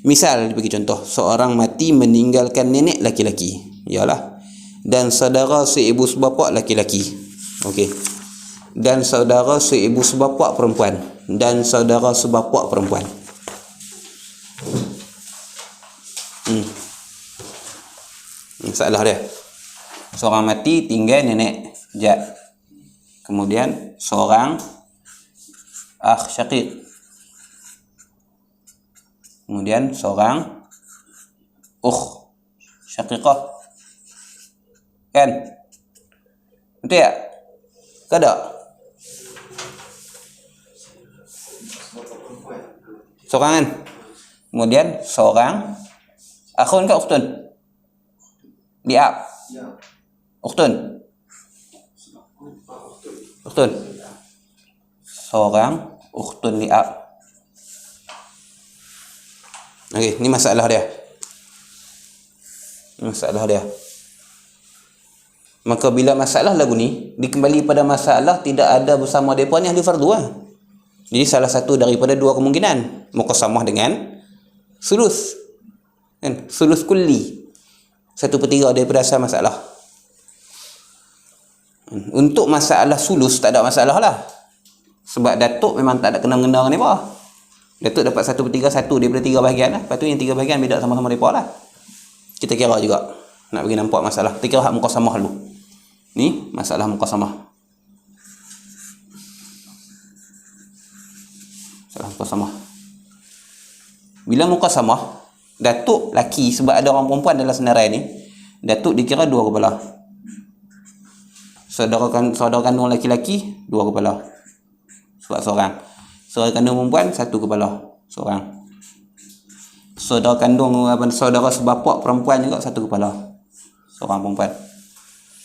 Misal bagi contoh, seorang mati meninggalkan nenek laki-laki, yalah, dan saudara seibu sebapa laki-laki, okey, dan saudara seibu sebapa perempuan, dan saudara sebapa perempuan. Masalah dia, seorang mati tinggal nenek jad, kemudian seorang akh syaqiq, kemudian seorang ukh syaqiqah, kan? Betul tak? Kada? Seorang kan? Kemudian seorang akhun ke ukhtun? Liab. Ukhtun. Ukhtun. Seorang ukhtun liab. Okey, ni masalah dia. Masalah dia. Maka bila masalah lagu ni dikembali pada masalah tidak ada bersama depa ni ahli fardu lah. Jadi salah satu daripada dua kemungkinan, muqasamah dengan sulus. Kan? Sulus kulli. 1/3 daripada asal masalah. Untuk masalah sulus tak ada masalah lah. Sebab datuk memang tak ada kena-mengena dengan depa. Datuk dapat 1/3 satu daripada 3 bahagian lah. Lepas tu yang 3 bahagian beda sama-sama depa lah. Kita kira juga. Nak bagi nampak masalah. Kita kira hak muqasamah dulu. Ni masalah muqasamah. Masalah muqasamah. Bila muqasamah, datuk laki, sebab ada orang perempuan dalam senarai ni, datuk dikira 2 kepala. Saudara kandung laki-laki 2 kepala. Sebab seorang. Saudara kandung perempuan 1 kepala. Seorang. Saudara kandung saudara sebapak perempuan juga 1 kepala. Seorang perempuan.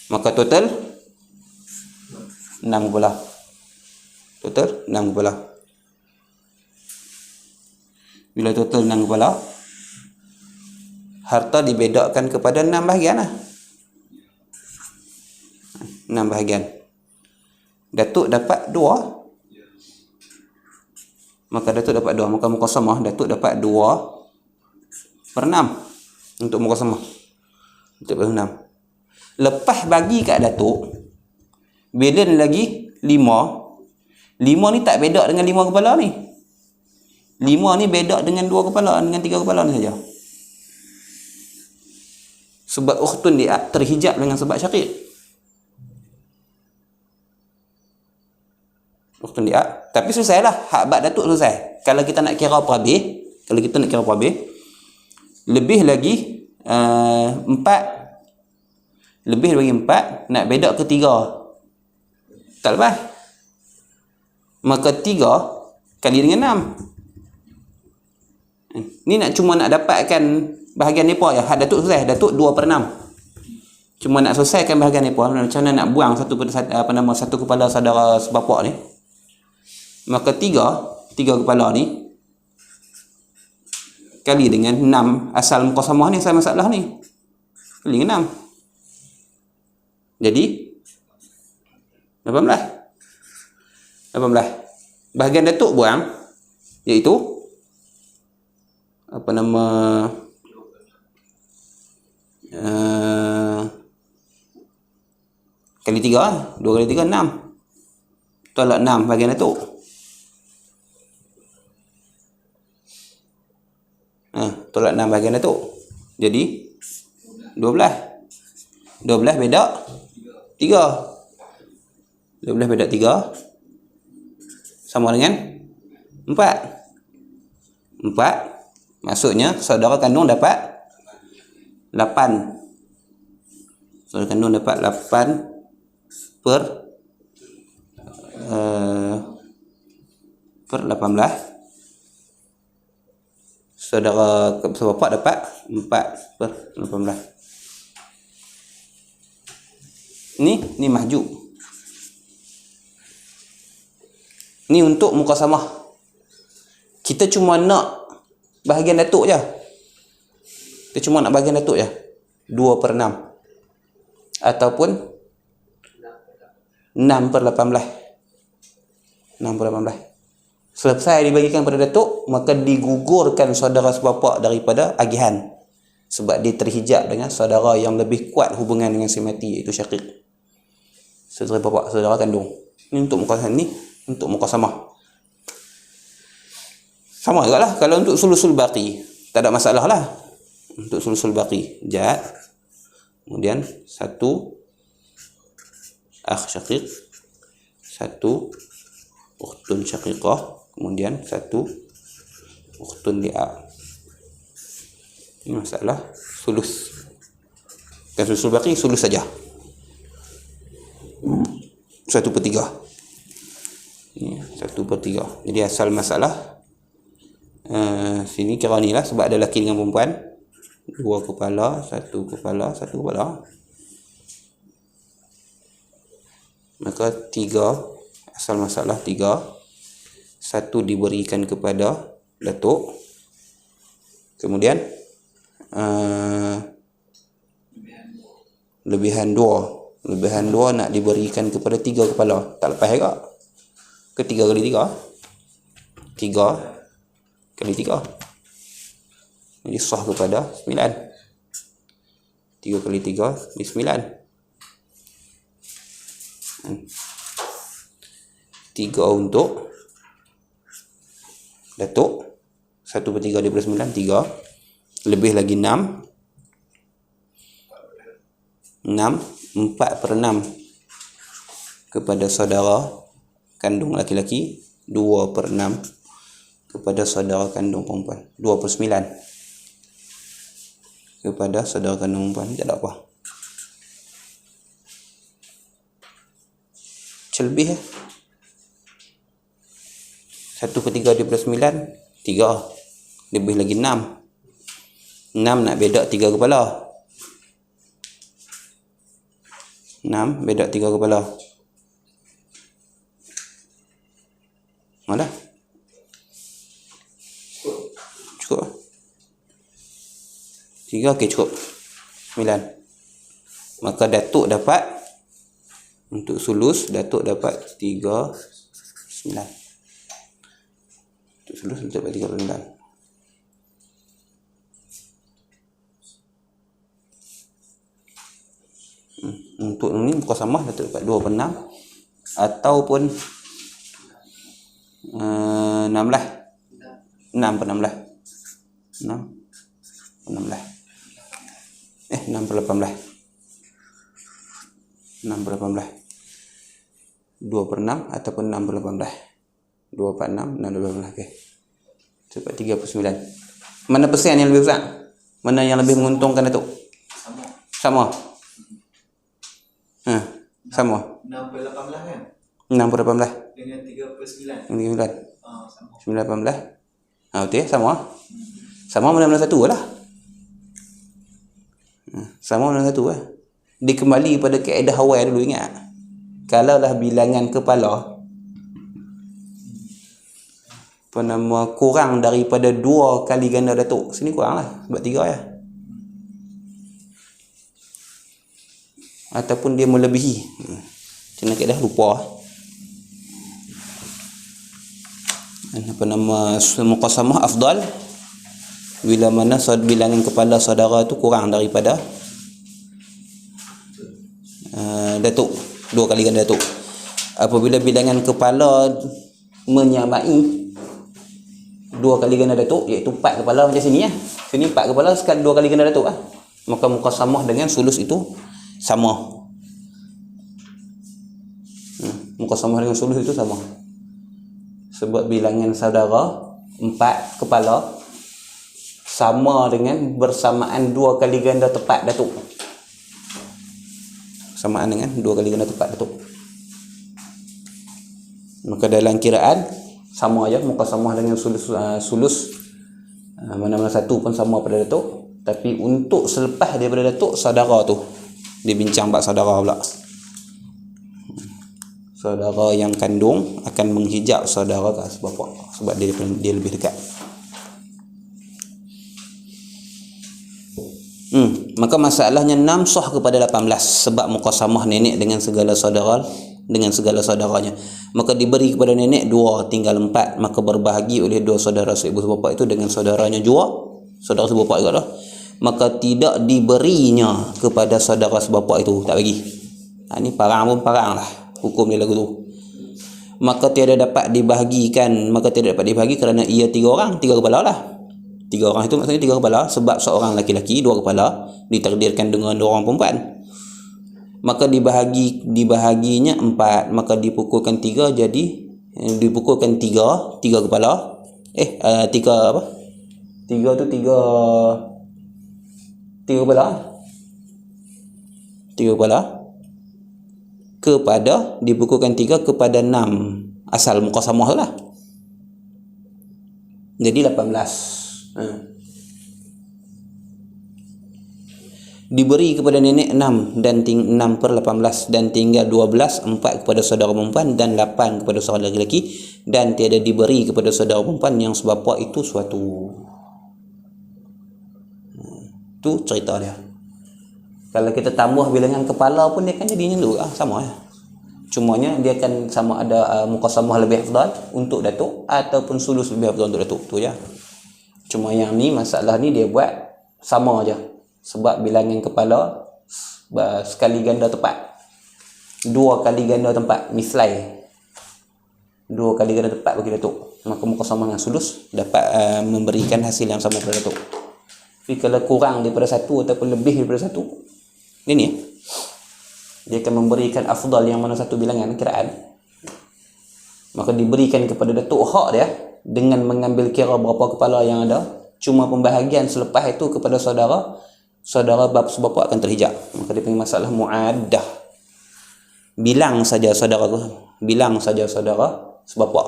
Maka total 6 kepala. Total 6 kepala. Bila total 6 kepala, harta dibedakan kepada 6 bahagian lah. 6 bahagian. Datuk dapat 2. Maka datuk dapat 2. Maka muqasamah datuk dapat 2/6 untuk muqasamah. Untuk 6. Lepas bagi kat datuk, balance lagi 5. 5 ni tak beda dengan 5 kepala ni. 5 ni beda dengan 2 kepala, dengan 3 kepala ni saja. Sebab ukhtun dia terhijab dengan sebab syaqiq. Ukhtun dia. Tapi selesailah. Hak bab datuk selesai. Kalau kita nak kira probeh, lebih lagi 4. Lebih lagi 4. Nak beda ke 3. Tak lepas. Maka 3 kali dengan 6. Ni cuma nak dapatkan bahagian mereka ya. Hak datuk selesai. Datuk 2/6. Cuma nak selesaikan bahagian mereka. Macam mana nak buang satu kepala saudara sebapak ni. Maka 3 kepala ni kali dengan 6 asal muqasamah ni, asal masalah ni, kali dengan 6. Jadi 18. Bahagian datuk buang, iaitu apa nama, kali 3 2 kali 3 6. Tolak 6 bahagian datuk. Tolak 6 bahagian datuk. Jadi 12 beda 3. 12 beda 3 sama dengan 4. Maksudnya saudara kandung dapat 8. Saudara kandung dapat 8 per 18. Saudara bapa dapat 4 per 18. Ni mahjub. Ni untuk muqasamah. Kita cuma nak bahagian datuk je. 2 per 6. Ataupun 6 per 18. Selesai dibagikan pada datuk, maka digugurkan saudara sebapak daripada agihan. Sebab dia terhijab dengan saudara yang lebih kuat hubungan dengan si mati, iaitu syaqiq. Saudara bapak, saudara kandung. Ini untuk muqasamah, ni untuk muqasamah. Sama juga lah kalau untuk sulusul baqi, tak ada masalah lah. Untuk sulusul baqi, jad, kemudian 1 akh syaqiq, 1 ukhtun syaqiqah, kemudian 1 ukhtun li'a. Ini masalah sulus. Dan sulusul baqi sulus saja, 1/3. Ini 1/3. Jadi asal masalah sini kira ni lah, sebab ada lelaki dengan perempuan, 2 kepala, 1 kepala, 1 kepala. Maka 3, asal masalah 3. 1 diberikan kepada datuk. Kemudian lebihan 2 nak diberikan kepada 3 kepala. Tak lepas juga ke 3 kali 3? 3 kali 3. Jadi sah kepada 9. 3 kali 3 ni 9. 3 untuk datuk, 1/3 daripada 9, 3. Lebih lagi 6. 4/6 kepada saudara kandung laki-laki, 2/6 kepada saudara kandung perempuan, 2/9 kepada saudara kandung perempuan. Tak ada apa. Lebih 1/3 daripada 9, 3. Lebih lagi 6. 6 nak beda 3 kepala. 6 beda 3 kepala. Mana? Cukup. 3 okey, cukup. 9. Maka datuk dapat, untuk sulus datuk dapat 3/9. Untuk sulus dapat 3/9. Untuk ni muqasamah datuk dapat 2/6 ataupun 6 lah. 6/16. 6/16. 6/18. 6/18. 2/6 ataupun 6/18. 2/6, 6/18. Okey. Dapat 3/9. Mana persen yang lebih besar? Mana yang lebih menguntungkan datuk? Sama. Sama. 6/18 kan? 6/18 Dengan 3/9. 9. Sama. 9/18. Betul, sama. Sama mana-mana satu lah. Sama mana satu lah. Dia kembali pada kaedah awal dulu, ingat. Kalaulah bilangan kepala kurang daripada 2 kali ganda datuk. Sini kurang lah, sebab 3 ya. Ataupun dia melebihi. Macam mana kaedah lupa. Muqasamah afdal bila mana bilangan kepala saudara tu kurang daripada datuk, 2 kali ganda datuk. Apabila bilangan kepala menyamai 2 kali ganda datuk, iaitu 4 kepala macam sini ya. Sini 4 kepala sekali 2 kali ganda datuk lah. Maka muqasamah dengan sulus itu sama. Muqasamah dengan sulus itu sama. Sebab bilangan saudara 4 kepala sama dengan bersamaan 2 kali ganda tepat datuk. Samaan dengan 2 kali ganda tepat datuk. Maka dalam kiraan sama aja, muqasamah dengan sulus mana-mana satu pun sama pada datuk. Tapi untuk selepas daripada datuk, saudara tu dibincang bab saudara pula. Saudara yang kandung akan menghijab saudara ke bapa sebab dia lebih dekat. Maka masalahnya 6 sah kepada 18 sebab muqasamah nenek dengan segala saudaranya. Maka diberi kepada nenek 2 tinggal 4, maka berbahagi oleh 2 saudara seibu sebapa itu dengan saudaranya jua, saudara sebapa juga dah. Maka tidak diberinya kepada saudara sebapa itu, tak bagi. Ini parang pun parang lah hukum dia lagu tu. Maka tiada dapat dibahagikan, kerana ia 3 orang, 3 kepala lah. 3 orang itu maksudnya 3 kepala sebab seorang laki-laki 2 kepala ditakdirkan dengan 2 orang perempuan. Maka dibahaginya 4, maka dipukulkan 3 jadi dipukulkan 3 kepala. 3 apa? 3 tu 3 kepala. 3 kepala kepada dipukulkan 3 kepada 6 asal muqasamah lah. Jadi 18. Diberi kepada nenek 6 dan 6/18 dan tinggal 12, 4 kepada saudara perempuan dan 8 kepada saudara lelaki, dan tiada diberi kepada saudara perempuan yang sebapa itu suatu. Tu cerita dia. Kalau kita tambah bilangan kepala pun dia akan jadinya juga sama ya. Cumanya dia akan sama ada muqasamah lebih afdal untuk datuk ataupun sulus lebih afdal untuk datuk, tu ya. Cuma yang ni masalah ni dia buat sama aja. Sebab bilangan kepala sekali ganda tepat, 2 kali ganda tempat mislai, 2 kali ganda tepat bagi datuk, maka muqasamah dengan sulus dapat memberikan hasil yang sama pada datuk. Tapi kalau kurang daripada 1 ataupun lebih daripada 1, ini dia akan memberikan afdal yang mana satu bilangan kiraan, maka diberikan kepada datuk hak dia dengan mengambil kira berapa kepala yang ada. Cuma pembahagian selepas itu kepada saudara bab sebapa akan terhijab. Maka dia panggil masalah muaddah. Bilang saja saudara sebapa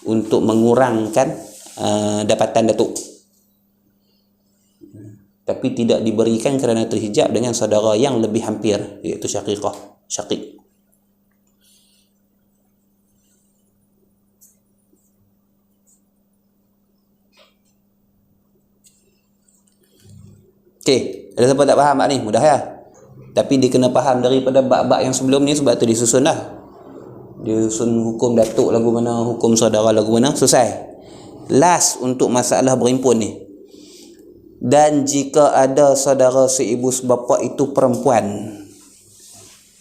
untuk mengurangkan dapatan datuk. Tapi tidak diberikan kerana terhijab dengan saudara yang lebih hampir, iaitu syaqiq. Okey, ada siapa tak faham bab ni? Mudah ya. Tapi dia kena faham daripada bab-bab yang sebelum ni, sebab tu disusun dah. Dia susun hukum datuk lagu mana, hukum saudara lagu mana, selesai. Last untuk masalah berimpun ni. Dan jika ada saudara seibu sebapa itu perempuan.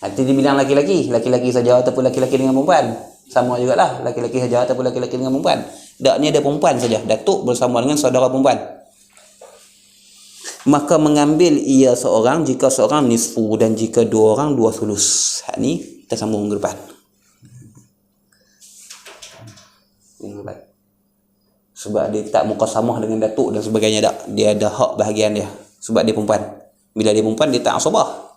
Nanti dia bilang laki-laki saja ataupun laki-laki dengan perempuan. Sama jugalah, laki-laki saja ataupun laki-laki dengan perempuan. Tak, ni ada perempuan saja, datuk bersama dengan saudara perempuan. Maka mengambil ia seorang jika seorang nisfu, dan jika 2 orang 2 sulus. Hak ni kita sambung ke depan. Sebab dia tak muqasamah dengan datuk dan sebagainya tak. Dia ada hak bahagian dia sebab dia perempuan. Bila dia perempuan dia tak asabah.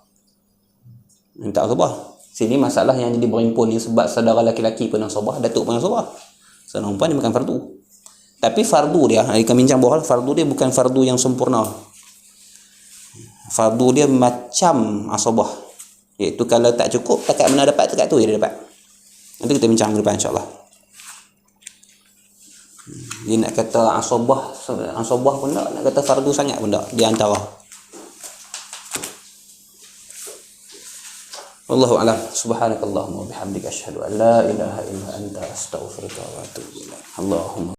Sini masalah yang jadi berimpun ni sebab saudara laki-laki pun asabah, datuk pun asabah. Saudara perempuan dia bukan fardu. Tapi fardu dia, kami bincang bawah, fardu dia bukan fardu yang sempurna. Fardu dia macam asabah, iaitu kalau tak cukup takat mana dapat, takat tu dia dapat. Nanti kita bincang ke depan insya-Allah. Dia nak kata asabah pun tak, nak kata fardu sangat pun tak, di antara. Wallahu a'lam. Subhanakallahumma wa bihamdika asyhadu an la ilaha illa anta astaghfiruka wa atubu ilaik. Allahumma